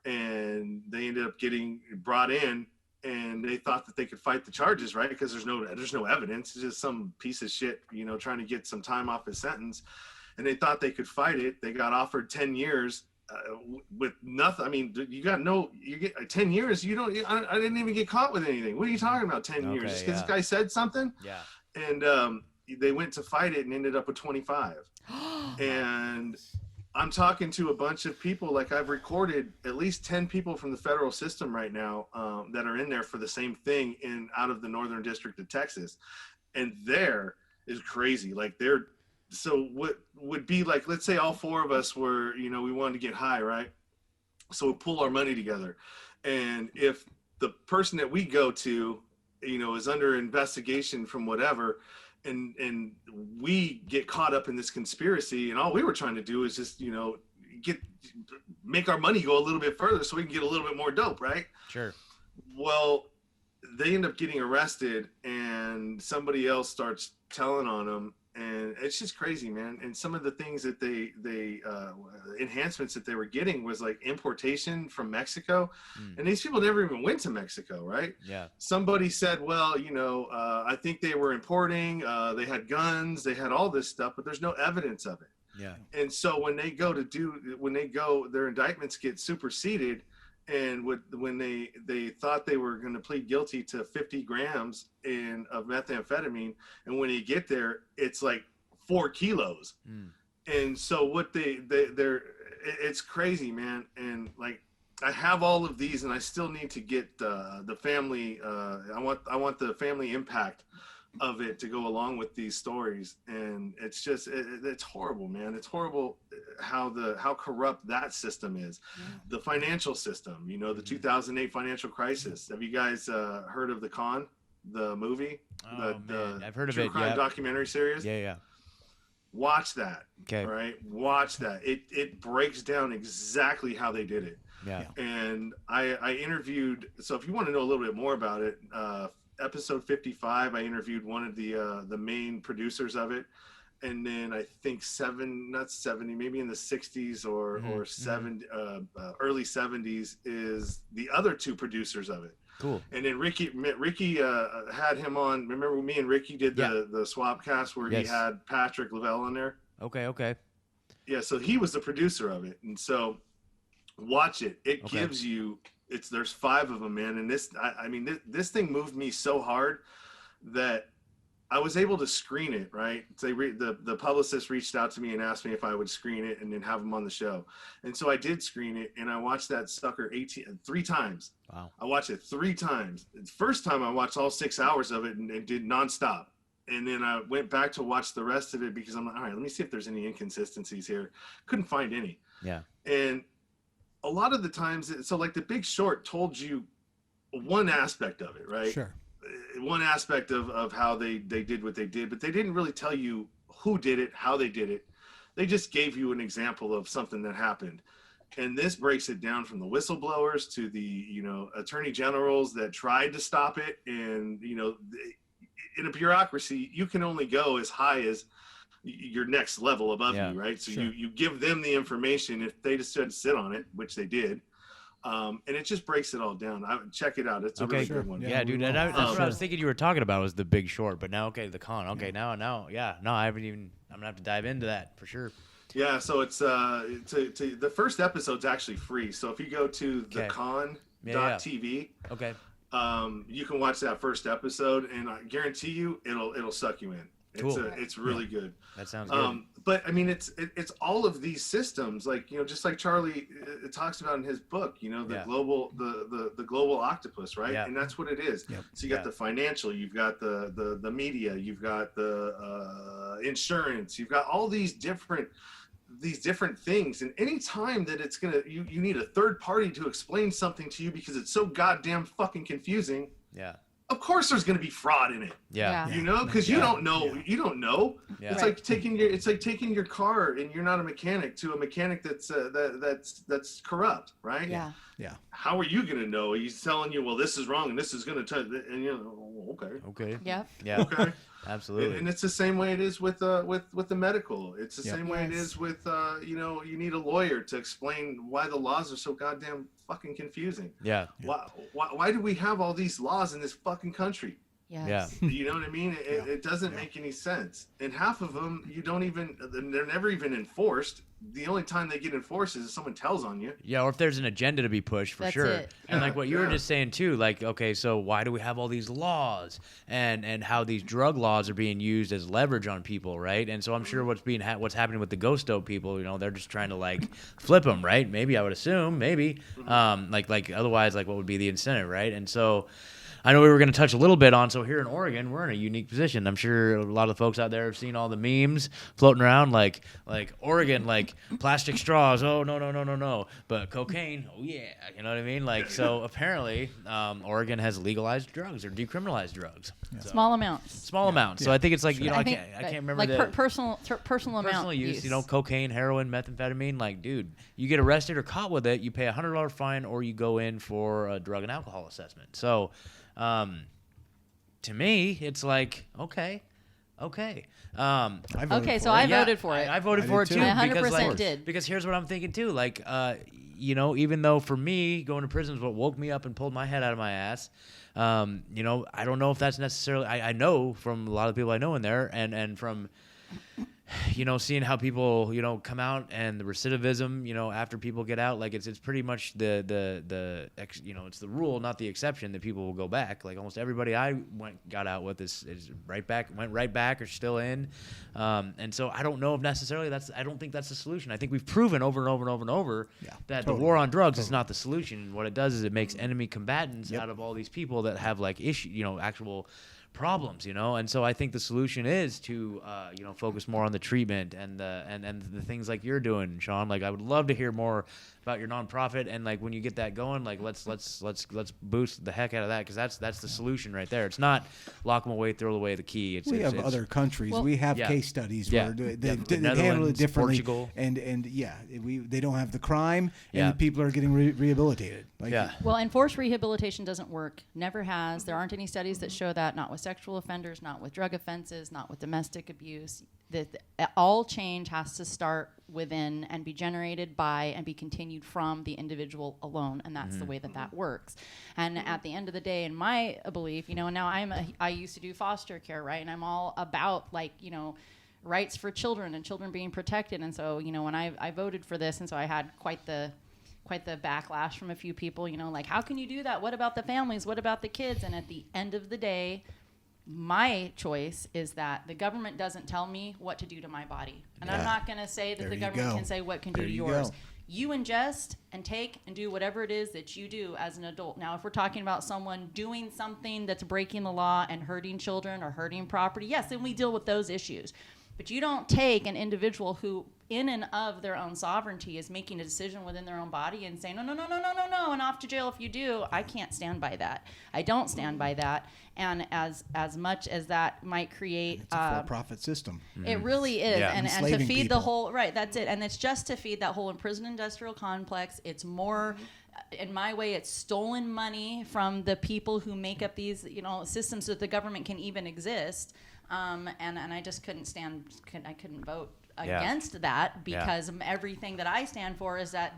And they ended up getting brought in, and they thought that they could fight the charges, right? Because there's no evidence. It's just some piece of shit, trying to get some time off his sentence. And they thought they could fight it. They got offered 10 years with nothing. I mean, you get 10 years. I didn't even get caught with anything. What are you talking about? 10 years? Just because this guy said something? Yeah. And they went to fight it and ended up with 25. And I'm talking to a bunch of people. Like I've recorded at least 10 people from the federal system right now that are in there for the same thing out of the Northern District of Texas. And there is crazy. Like so what would be like, let's say all 4 of us were, we wanted to get high, right? So we pull our money together. And if the person that we go to, is under investigation from whatever, and we get caught up in this conspiracy, and all we were trying to do is just, make our money go a little bit further so we can get a little bit more dope, right? Sure. Well, they end up getting arrested, and somebody else starts telling on them, and it's just crazy, man. And some of the things that they enhancements that they were getting was like importation from Mexico, and these people never even went to Mexico, right? Yeah. Somebody said, well, I think they were importing, they had guns, they had all this stuff, but there's no evidence of it. Yeah. And so when they go, their indictments get superseded. And when they thought they were going to plead guilty to 50 grams of methamphetamine, and when you get there, it's like 4 kilos. And so what they're it's crazy, man. And like, I have all of these, and I still need to get the family. I want the family impact of it to go along with these stories. And it's just it's horrible, man. It's horrible how corrupt that system is. The financial system, the 2008 financial crisis. Have you guys heard of the movie? Man, I've heard of true it. crime documentary series. Yeah. Watch that. Okay. Right, watch that. It breaks down exactly how they did it. Yeah. And I interviewed, so if you want to know a little bit more about it, episode 55, I interviewed one of the main producers of it. And then I think maybe in the 60s or early 70s is the other 2 producers of it. Cool. And then Ricky had him on. Remember me and Ricky did the swap cast where he had Patrick Lavelle on there? Okay. Yeah, so he was the producer of it. And so watch it. It gives you, there's 5 of them, man. And this thing moved me so hard that I was able to screen it, right? The publicist reached out to me and asked me if I would screen it and then have them on the show. And so I did screen it, and I watched that sucker 3 times. Wow. I watched it 3 times. The first time I watched all 6 hours of it and did nonstop. And then I went back to watch the rest of it because I'm like, all right, let me see if there's any inconsistencies here. Couldn't find any. Yeah. And a lot of the times, so like The Big Short told you one aspect of it, right? Sure. One aspect of how they did what they did, but they didn't really tell you who did it, how they did it. They just gave you an example of something that happened. And this breaks it down from the whistleblowers to the, attorney generals that tried to stop it. And, in a bureaucracy, you can only go as high as your next level above you, right? So you give them the information. If they just said sit on it, which they did, and it just breaks it all down. Check it out. It's a really good one. Yeah, dude. And that's what I was thinking you were talking about was The Big Short. But now, the con. Okay, now, I haven't even. I'm gonna have to dive into that for sure. Yeah, so it's the first episode's actually free. So if you go to thecon.tv, you can watch that first episode, and I guarantee you it'll suck you in. Cool. It's really good. That sounds good. But I mean, it's all of these systems, like just like Charlie talks about in his book, the global octopus, right? And that's what it is. So you got the financial, you've got the media, you've got the insurance, you've got all these different things. And any time that it's you need a third party to explain something to you because it's so goddamn fucking confusing. Yeah. Of course there's going to be fraud in it. Yeah. Because you don't know. You don't know. Yeah. It's like taking your car and you're not a mechanic to a mechanic that's corrupt, right? Yeah. Yeah. How are you going to know? He's telling you, well, this is wrong and this is going to and you're like, oh, okay. Yep. Yeah. Okay. Absolutely. And it's the same way it is with the medical. It's the same way it is with you need a lawyer to explain why the laws are so goddamn fucking confusing. Yeah. Why do we have all these laws in this fucking country? Yes. Yeah. You know what I mean? It doesn't make any sense. And half of them they're never even enforced. The only time they get enforced is if someone tells on you. Yeah, or if there's an agenda to be pushed, for sure. It. And like what you were just saying too, like, okay, so why do we have all these laws and how these drug laws are being used as leverage on people, right? And so I'm sure what's happening with the ghost dope people, they're just trying to like flip them, right? Maybe I would assume, maybe, like otherwise, like what would be the incentive, right? And so I know we were going to touch a little bit on, so here in Oregon, we're in a unique position. I'm sure a lot of the folks out there have seen all the memes floating around, like Oregon, like plastic straws, oh, no. But cocaine, oh, yeah, you know what I mean? Like, so apparently Oregon has legalized drugs or decriminalized drugs. Yeah. So, Small amounts. Small amounts. So I think it's like, I can't remember like personal amount use, use. cocaine, heroin, methamphetamine. Like, dude, you get arrested or caught with it, you pay $100 fine or you go in for a drug and alcohol assessment. So to me, it's like, okay, Okay. I voted for it. I voted for it too. I 100% because, like, did. Because here's what I'm thinking too. Like, even though for me going to prison is what woke me up and pulled my head out of my ass. I don't know if that's necessarily. I know from a lot of people I know in there, and from seeing how people come out and the recidivism after people get out, like it's pretty much it's the rule, not the exception, that people will go back. Like almost everybody I got out with is went right back or still in, and so I don't know if necessarily I don't think that's the solution. I think we've proven over and over and over and over that the war on drugs is not the solution. What it does is it makes enemy combatants out of all these people that have like actual problems, and so I think the solution is to focus more on the treatment and the things like you're doing, Sean. Like I would love to hear more about your nonprofit, and like when you get that going, like let's boost the heck out of that, because that's the solution right there. It's not lock them away, throw away the key. We have other countries. We have case studies where they handle it differently. Portugal. And they don't have the crime, and the people are getting rehabilitated. Well, enforced rehabilitation doesn't work. Never has. There aren't any studies that show that. Not with sexual offenders, not with drug offenses, not with domestic abuse. All change has to start within and be generated by and be continued from the individual alone, and that's the way that works. And at the end of the day, in my belief, now I used to do foster care, right? And I'm all about rights for children and children being protected. And so when I voted for this, and so I had quite the backlash from a few people, like, how can you do that? What about the families? What about the kids? And at the end of the day, my choice is that the government doesn't tell me what to do to my body. And I'm not going to say that the government can say what can do to yours. You ingest and take and do whatever it is that you do as an adult. Now, if we're talking about someone doing something that's breaking the law and hurting children or hurting property, yes, then we deal with those issues. But you don't take an individual who, in and of their own sovereignty, is making a decision within their own body and saying, no, and off to jail if you do. I can't stand by that. I don't stand by that. And as much as that might create... It's a for-profit system. It really is. Yeah. And to feed people. The whole... Right, that's it. And it's just to feed that whole prison industrial complex. It's more... In my way, it's stolen money from the people who make up these, systems so that the government can even exist. And I just couldn't vote against that, because everything that I stand for is that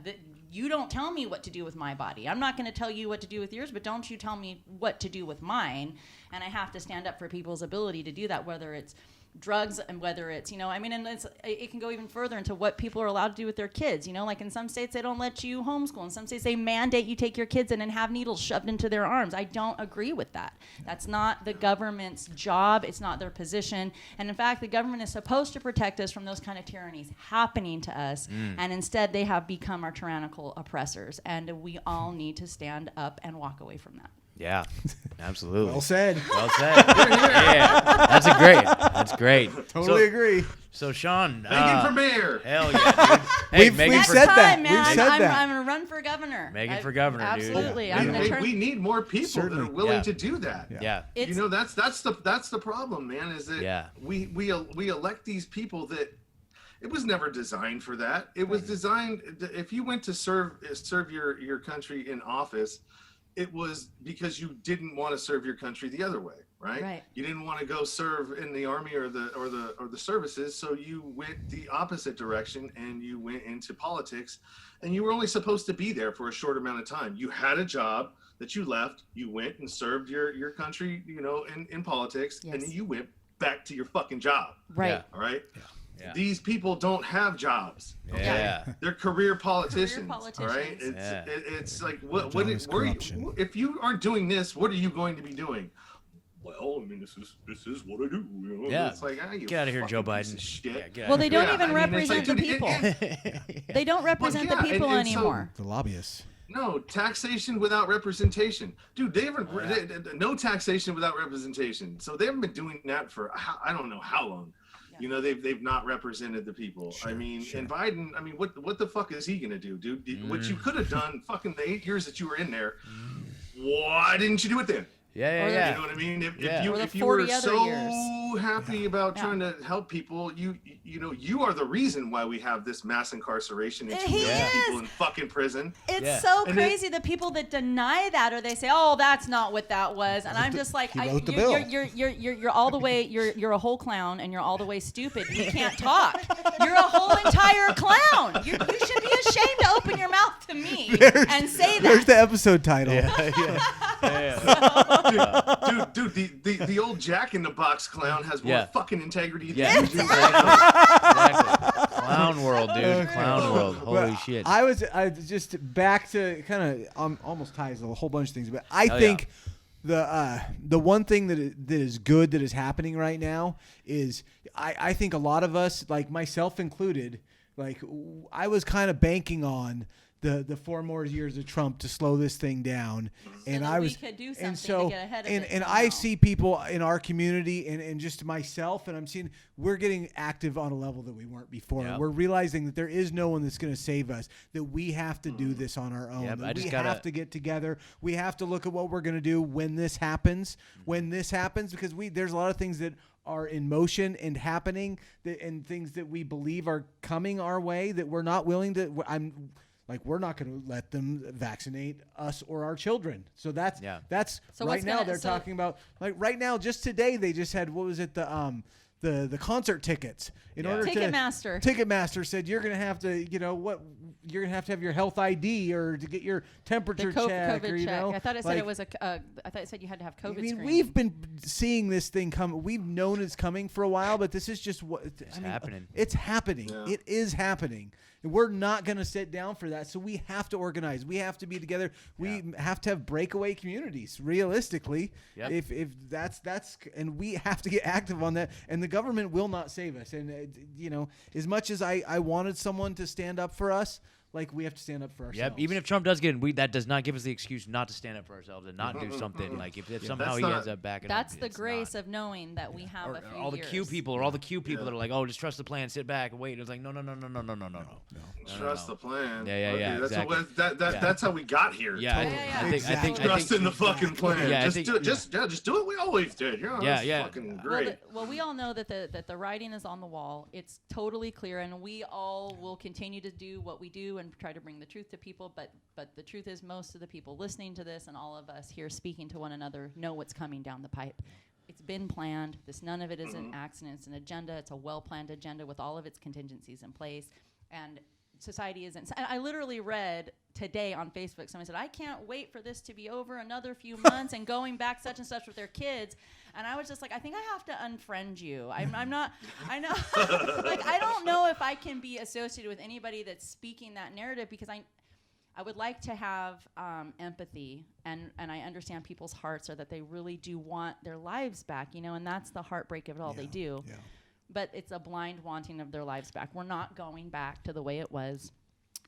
you don't tell me what to do with my body. I'm not going to tell you what to do with yours, but don't you tell me what to do with mine. And I have to stand up for people's ability to do that, whether it's drugs and whether it's, and it can go even further into what people are allowed to do with their kids. Like in some states, they don't let you homeschool. In some states, they mandate you take your kids in and have needles shoved into their arms. I don't agree with that. That's not the government's job. It's not their position. And in fact, the government is supposed to protect us from those kind of tyrannies happening to us. And instead, they have become our tyrannical oppressors. And we all need to stand up and walk away from that. Yeah, absolutely. Well said. Well said. Yeah, that's great. Totally agree. So Sean, Megan for mayor. Hell yeah, dude. Hey, we've said that. Man, We've said that. I'm gonna run for governor. Megan for governor, absolutely. dude. Absolutely. We need more people that are willing to do that. Yeah. That's the problem, man. Is that we elect these people that. It was never designed for that. It was designed. If you went to serve your country in office, it was because you didn't want to serve your country the other way, right? You didn't want to go serve in the army or the services, so you went the opposite direction and you went into politics, and you were only supposed to be there for a short amount of time. You had a job that you left, you went and served your country, in politics, and then you went back to your fucking job. Right. All right. Yeah. These people don't have jobs. Okay? Yeah. They're career politicians. All right. It's like if you aren't doing this, what are you going to be doing? Well, I mean, this is what I do. Yeah. It's like, get out of here, Joe Biden. Well, they don't even represent the people. They don't represent the people anymore. The lobbyists. No, taxation without representation. Dude, they no taxation without representation. So they haven't been doing that for I don't know how long. They've not represented the people. Sure, and Biden, what the fuck is he gonna do, dude? What you could have done fucking the 8 years that you were in there, why didn't you do it then? Yeah. You know what I mean? If you were so happy about trying to help people. You know, you are the reason why we have this mass incarceration and 2 million people in fucking prison. It's so crazy. The people that deny that, or they say, "Oh, that's not what that was," and I'm just like, "You're all the way. You're a whole clown, and you're all the way stupid. You can't talk. You're a whole entire clown. You should be ashamed to open your mouth to me and say that." There's the episode title. Dude, the old Jack in the Box clown has more fucking integrity than you do. Exactly. Clown world, dude. Clown world. Holy shit. I just back to kind of almost ties a whole bunch of things, but I think the one thing that is good that is happening right now is I think a lot of us, like myself included, like I was kind of banking on the 4 more years of Trump to slow this thing down, and we could do something to get ahead of it. And I see people in our community and just myself, and I'm seeing we're getting active on a level that we weren't before. Yep. We're realizing that there is no one that's going to save us. That we have to do this on our own. Yep, that we have to get together. We have to look at what we're going to do when this happens. Because there's a lot of things that are in motion and happening, and things that we believe are coming our way that we're not willing to. We're not going to let them vaccinate us or our children. So that's so right now they're talking about, like right now, just today they just had, what was it, the concert tickets in order Ticketmaster said you're going to have to, you're going to have your health ID or to get your temperature check. COVID or, check. I thought it said I thought it said you had to have COVID screening. We've been seeing this thing come. We've known it's coming for a while, but this is just happening. It's happening. Yeah. It is happening. We're not going to sit down for that. So we have to organize. We have to be together. We have to have breakaway communities, realistically. Yep. If that's and we have to get active on that. And the government will not save us. And, as much as I wanted someone to stand up for us, like we have to stand up for ourselves. Yep. Even if Trump does get in, that does not give us the excuse not to stand up for ourselves and not do something. Like if somehow he ends up backing that's up. That's the grace of knowing that we have a few all the years. Q people that are like, oh, just trust the plan, sit back and wait. It's like, no. Trust the plan. Yeah. That's exactly. That's how we got here. I think trust in the fucking plan. Yeah, just do it. We always did. Yeah. Fucking great. Well, we all know that the writing is on the wall. It's totally clear, and we all will continue to do what we do and try to bring the truth to people. But the truth is, most of the people listening to this and all of us here speaking to one another know what's coming down the pipe. It's been planned. None of it is an accident. It's an agenda. It's a well-planned agenda with all of its contingencies in place. And society isn't. I literally read today on Facebook, somebody said, I can't wait for this to be over another few months and going back such and such with their kids. And I was just like, I think I have to unfriend you. I'm not, I know, like, I don't know if I can be associated with anybody that's speaking that narrative, because I would like to have empathy, and I understand people's hearts are that they really do want their lives back, and that's the heartbreak of it all. They do. Yeah. But it's a blind wanting of their lives back. We're not going back to the way it was.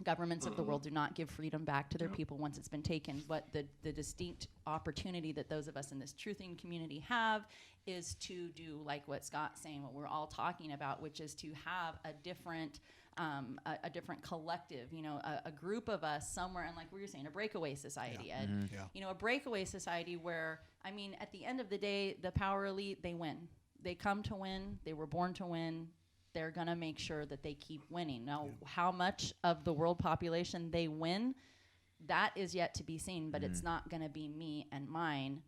Governments of the world do not give freedom back to their people once it's been taken. But the distinct opportunity that those of us in this truthing community have is to do like what Scott's saying, what we're all talking about, which is to have a different collective, a group of us somewhere, and like we were saying, a breakaway society, Ed. A breakaway society where, at the end of the day, the power elite, they win. They come to win. They were born to win. They're going to make sure that they keep winning. Now, how much of the world population they win, that is yet to be seen, but it's not going to be me and mine,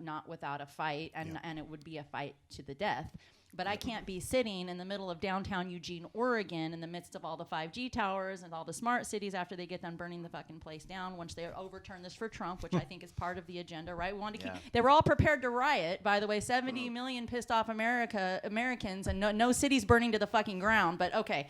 not without a fight, and it would be a fight to the death. But I can't be sitting in the middle of downtown Eugene, Oregon, in the midst of all the 5G towers and all the smart cities after they get done burning the fucking place down, once they overturn this for Trump, which I think is part of the agenda, right? We want to keep. They were all prepared to riot, by the way. 70 million pissed off Americans, and no cities burning to the fucking ground. But okay.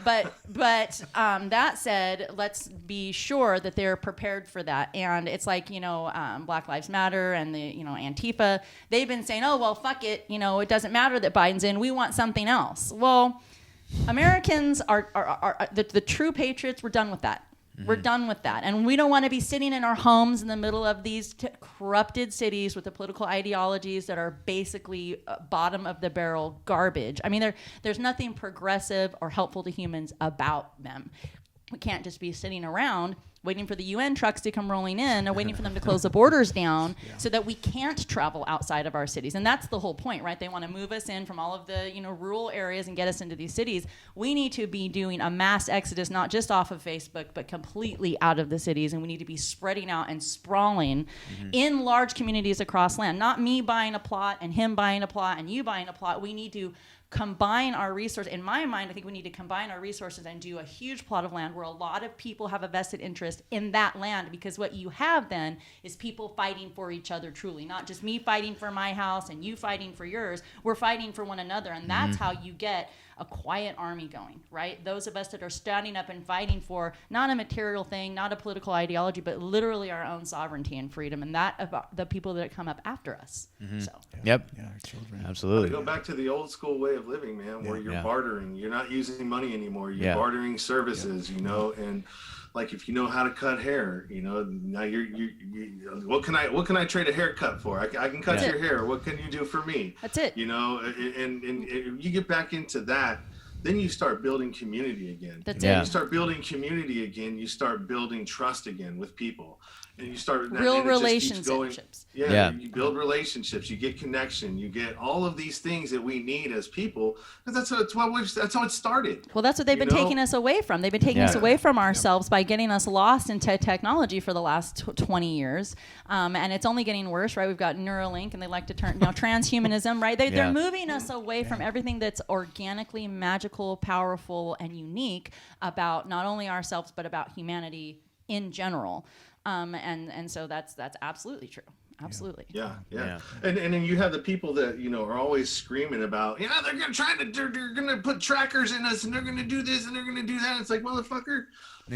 But that said, let's be sure that they're prepared for that. And it's like, Black Lives Matter and the, Antifa, they've been saying, oh, well, fuck it. It doesn't matter that Biden's in. We want something else. Well, Americans are the true patriots. We're done with that. We're done with that. And we don't want to be sitting in our homes in the middle of these corrupted cities with the political ideologies that are basically bottom of the barrel garbage. There's nothing progressive or helpful to humans about them. We can't just be sitting around waiting for the UN trucks to come rolling in, or waiting for them to close the borders down so that we can't travel outside of our cities. And that's the whole point, right? They want to move us in from all of the, rural areas and get us into these cities. We need to be doing a mass exodus, not just off of Facebook, but completely out of the cities. And we need to be spreading out and sprawling in large communities across land. Not me buying a plot and him buying a plot and you buying a plot. We need to combine our resources. In my mind, I think we need to combine our resources and do a huge plot of land where a lot of people have a vested interest in that land, because what you have then is people fighting for each other truly, not just me fighting for my house and you fighting for yours. We're fighting for one another, and that's how you get a quiet army going, right? Those of us that are standing up and fighting for not a material thing, not a political ideology, but literally our own sovereignty and freedom, and that about the people that come up after us. So. Yep. Yeah, our children. Absolutely. Go back to the old school way of living, man, where you're bartering. You're not using money anymore. You're bartering services, and like if you know how to cut hair, now you what can I trade a haircut for? I can cut your hair. What can you do for me? That's it. And you get back into that, then you start building community again. That's it. You start building community again. You start building trust again with people. And you start real relationships. You build relationships. You get connection. You get all of these things that we need as people. That's how it started. Well, that's what they've been taking us away from. They've been taking us away from ourselves by getting us lost into technology for the last 20 years, and it's only getting worse, right? We've got Neuralink, and they like to turn transhumanism, right? They're moving us away from everything that's organically magical, powerful, and unique about not only ourselves but about humanity in general. And so that's absolutely true. Absolutely. Yeah. And then you have the people that, are always screaming about, they're going to put trackers in us and they're going to do this and they're going to do that. It's like, motherfucker,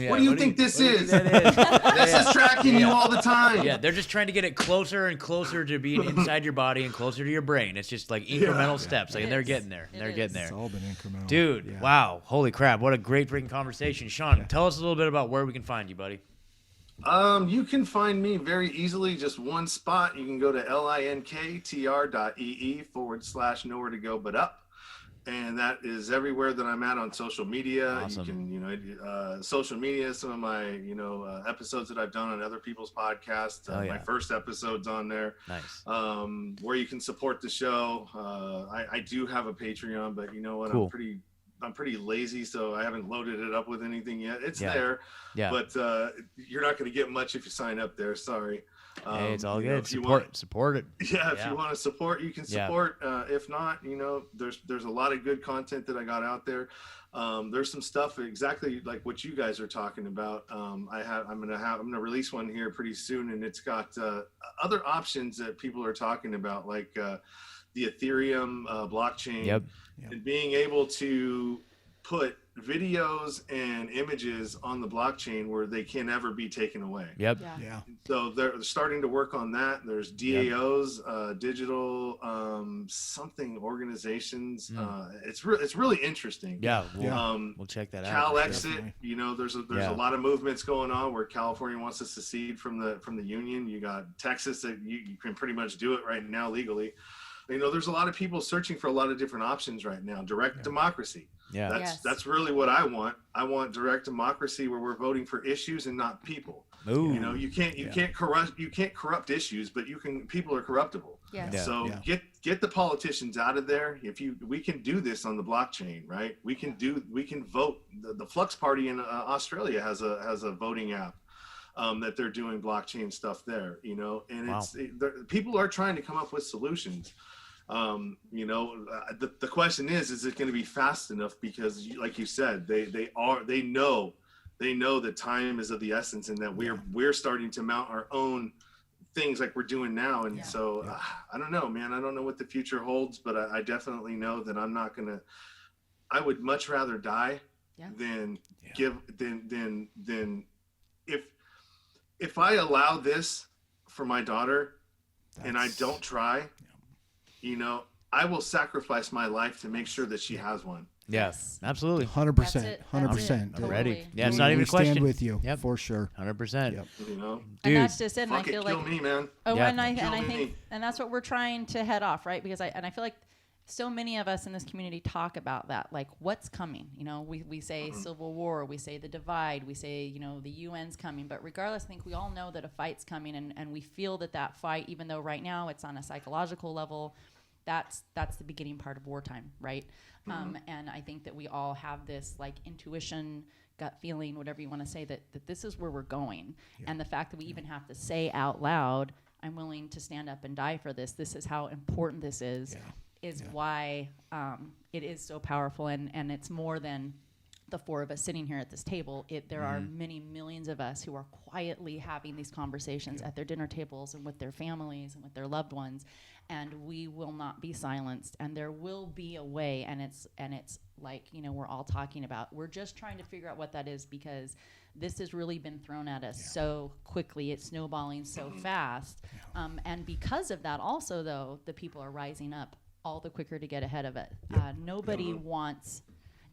what do you think this is? This is tracking you all the time. Yeah, they're just trying to get it closer and closer to being inside your body and closer to your brain. It's just like incremental steps. Like, and they're getting there. Getting there. It's all been incremental. Dude, wow. Holy crap. What a great freaking conversation. Sean, tell us a little bit about where we can find you, buddy. You can find me very easily, just one spot. You can go to linktr.ee/nowhere to go but up. And that is everywhere that I'm at on social media. Awesome. You can, social media, some of my, episodes that I've done on other people's podcasts. My first episode's on there. Nice. Where you can support the show. I do have a Patreon, but you know what? Cool. I'm pretty lazy, so I haven't loaded it up with anything yet. It's there, but you're not going to get much if you sign up there. Sorry. Hey, it's all good. Support it. Yeah, if you want to support, you can support. If not, there's a lot of good content that I got out there. There's some stuff exactly like what you guys are talking about. I'm gonna release one here pretty soon, and it's got other options that people are talking about, like the Ethereum blockchain, and being able to put videos and images on the blockchain where they can never be taken away. So they're starting to work on that. There's DAOs, digital something organizations. It's really interesting. We'll check that out. Cal Exit, there's a lot of movements going on where California wants to secede from the union. You got Texas that you can pretty much do it right now legally. There's a lot of people searching for a lot of different options right now. Direct democracy. That's really what I want. I want direct democracy where we're voting for issues and not people. Ooh. You can't corrupt issues, but people are corruptible. So get the politicians out of there. We can do this on the blockchain, right? We can vote. The Flux Party in Australia has a voting app. That they're doing blockchain stuff there, and people are trying to come up with solutions. The question is it going to be fast enough? Because like you said, they know that time is of the essence, and that we're starting to mount our own things like we're doing now. And so I don't know, man. I don't know what the future holds, but I definitely know that I would much rather die than if I allow this for my daughter and I don't try, I will sacrifice my life to make sure that she has one. Yes, absolutely. 100%. 100%. I'm ready. Yeah, it's not even a question. Stand with you for sure. 100%. Yep. And that's just it. And I feel kill me, man. And I think, and that's what we're trying to head off, right? Because I feel like so many of us in this community talk about that, like what's coming. You know, we say civil war, we say the divide, we say, you know, the UN's coming. But regardless, I think we all know that a fight's coming, and we feel that fight, even though right now it's on a psychological level, that's the beginning part of wartime, right? And I think that we all have this like intuition, gut feeling, whatever you want to say, that this is where we're going. Yeah. And the fact that we even have to say out loud, I'm willing to stand up and die for this. This is how important this is. Yeah. Is why it is so powerful, and it's more than the four of us sitting here at this table. There are many millions of us who are quietly having these conversations at their dinner tables and with their families and with their loved ones, and we will not be silenced. And there will be a way, and it's like, you know, we're all talking about. We're just trying to figure out what that is, because this has really been thrown at us so quickly. It's snowballing so fast, and because of that, also though, the people are rising up all the quicker to get ahead of it. Nobody wants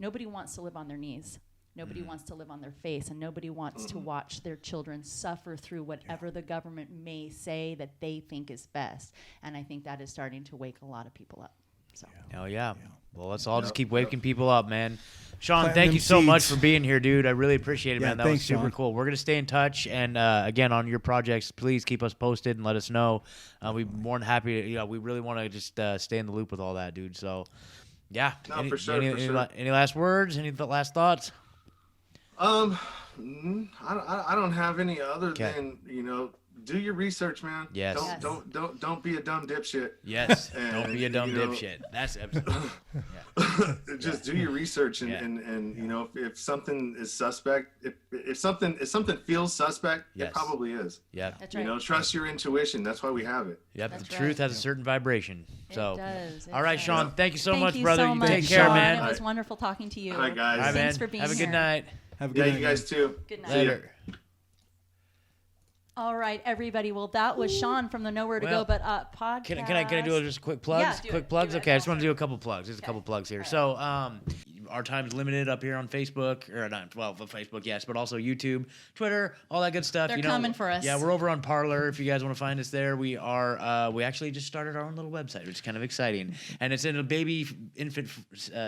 to live on their knees. Nobody wants to live on their face, and nobody wants to watch their children suffer through whatever the government may say that they think is best. And I think that is starting to wake a lot of people up. So. Oh yeah. Well, let's all just keep waking people up, man. Sean, thank you so much for being here, dude. I really appreciate it, man. That was super cool. We're going to stay in touch. And, again, on your projects, please keep us posted and let us know. We'd be more than happy to, you know, we really want to just stay in the loop with all that, dude. So, yeah. No, for sure. Any last words? Any last thoughts? I don't have any other than, you know, do your research, man. Yes. Don't be a dumb dipshit. Yes. Don't be a dumb dipshit. That's absolutely. Just do your research, and you know, if something is suspect, if something feels suspect, it probably is. Yeah. That's right. You know, trust your intuition. That's why we have it. Yep. The truth has a certain vibration. So. It does. All right, Sean. Thank you so much, brother. So you much, take care, Sean. man. It was wonderful talking to you. All right, guys. All right, Thanks for being here. Have a good night. Have a good night. You guys too. Good night. Later. All right, everybody. Well, that was Sean from the Nowhere to Go But Up podcast. Can I do just quick plugs? Yeah, quick plugs? Do it. Okay, I just want to do a couple plugs. There's a couple plugs here. Right. So, our time's limited up here on Facebook, or not, well, Facebook, yes, but also YouTube, Twitter, all that good stuff. They're coming for us. Yeah, we're over on Parler. If you guys want to find us there, we are. We actually just started our own little website, which is kind of exciting, and it's in a baby infant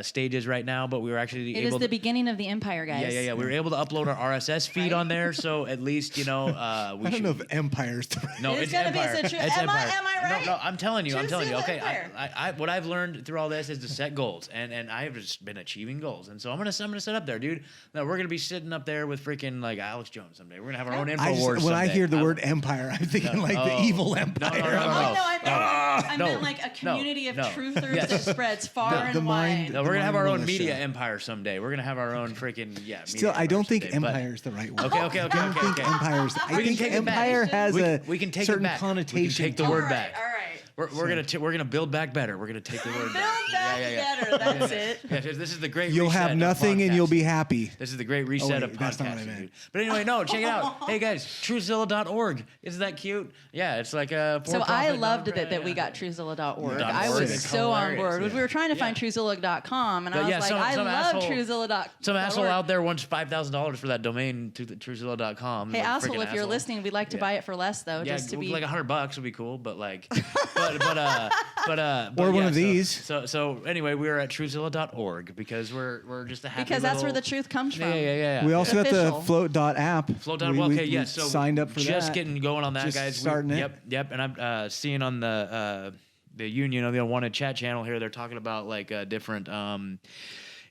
stages right now. But we were actually It is the beginning of the empire, guys. Yeah. We were able to upload our RSS feed on there, so at least we I don't know if empire's the right. No, It's it's gonna be empire. such a- It's am I empire. right? No, I'm telling you. Truthzilla Okay, empire. I what I've learned through all this is to set goals, and I have just been achieving goals, and so I'm gonna set up there, dude. Now we're gonna be sitting up there with freaking like Alex Jones someday. We're gonna have our own InfoWars. When I hear the word empire, I'm thinking the evil empire. I meant like a community of truthers that spreads far and wide. No, we're gonna have our own media empire someday. We're gonna have our own freaking Still, I don't think empire is the right word. Okay. I don't think empire's. I think empire has a certain connotation. We can take the word back. All right. We're gonna build back better. We're gonna take the word back. Build back better. That's it. Yeah, this is the great. You'll reset have nothing and you'll be happy. This is the great reset of podcasting. That's not what I meant. Dude. But anyway, no, check it out. Hey guys, Truthzilla.org. Isn't that cute? Yeah, it's like a. So I loved that we got Truthzilla.org. I was so on board. We were trying to find Truthzilla.com, and I was like, I love Truthzilla.com. Some asshole out there wants $5,000 for that domain, Truthzilla.com. Hey, asshole, if you're listening, we'd like to buy it for less though, just to be like $100 would be cool, but like, or one of these. So anyway, we were at Truthzilla.org because we're just a happy because that's where the truth comes from. Yeah. We also got the Float.app. Okay, yeah. So signed up for that. Just getting going on that, just guys. Starting it. Yep. And I'm seeing on the union, the Wanted Chat channel here, they're talking about like different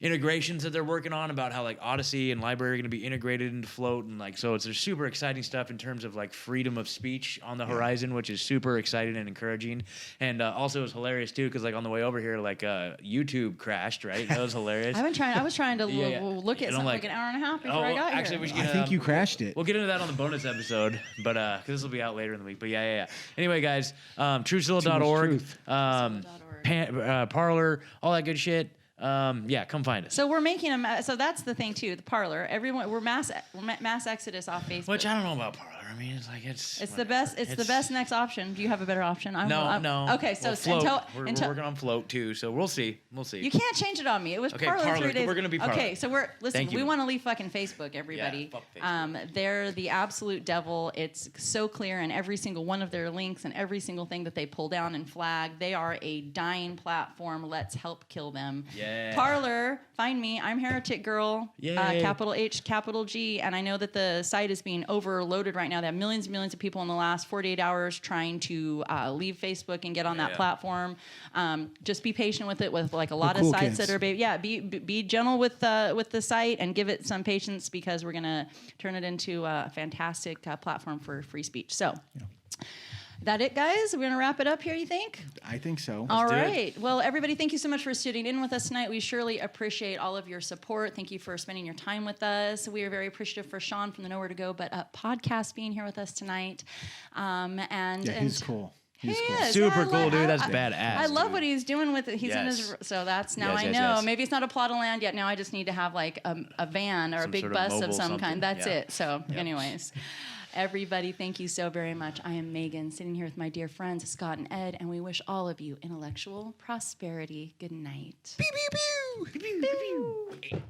integrations that they're working on, about how like Odyssey and Library are going to be integrated into Float, and like so there's super exciting stuff in terms of like freedom of speech on the horizon, which is super exciting and encouraging. And also it was hilarious too, because like on the way over here, like YouTube crashed, right? That was hilarious. I was trying to look at something like an hour and a half before I got here. I think you crashed it. We'll get into that on the bonus episode, but because this will be out later in the week. But yeah. Anyway, guys, Truthzilla.org, Parler, all that good shit. Come find us. So we're making so that's the thing too. The Parler, everyone, we're mass exodus off Facebook. Which I don't know about Parler. I mean, it's like It's the best. It's the best next option. Do you have a better option? No. Okay, so float. We're working on float too, so we'll see. You can't change it on me. It was Parler 3 days. We're gonna be Parler. Okay, so we want to leave fucking Facebook, everybody. Yeah, fuck Facebook. They're the absolute devil. It's so clear in every single one of their links and every single thing that they pull down and flag. They are a dying platform. Let's help kill them. Yeah. Parler, find me. I'm Heretic Girl. Capital H, capital G. And I know that the site is being overloaded right now. They have millions and millions of people in the last 48 hours trying to leave Facebook and get on that platform. Just be patient with it. With like a lot of sites that are, be gentle with the site and give it some patience because we're gonna turn it into a fantastic platform for free speech. So. Yeah. That it, guys? We're going to wrap it up here, you think? I think so. All right. Well, everybody, thank you so much for sitting in with us tonight. We surely appreciate all of your support. Thank you for spending your time with us. We are very appreciative for Sean from the Nowhere to Go, but podcast being here with us tonight. He's cool. He's cool. Super cool, dude. That's badass. I love what he's doing with it. He's in his. So that's now I know. Yes. Maybe it's not a plot of land yet. Now I just need to have like a van or a big bus of some kind. That's it. So, anyways. Everybody, thank you so very much. I am Megan, sitting here with my dear friends Scott and Ed, and we wish all of you intellectual prosperity. Good night. Pew, pew, pew. Pew, pew, pew.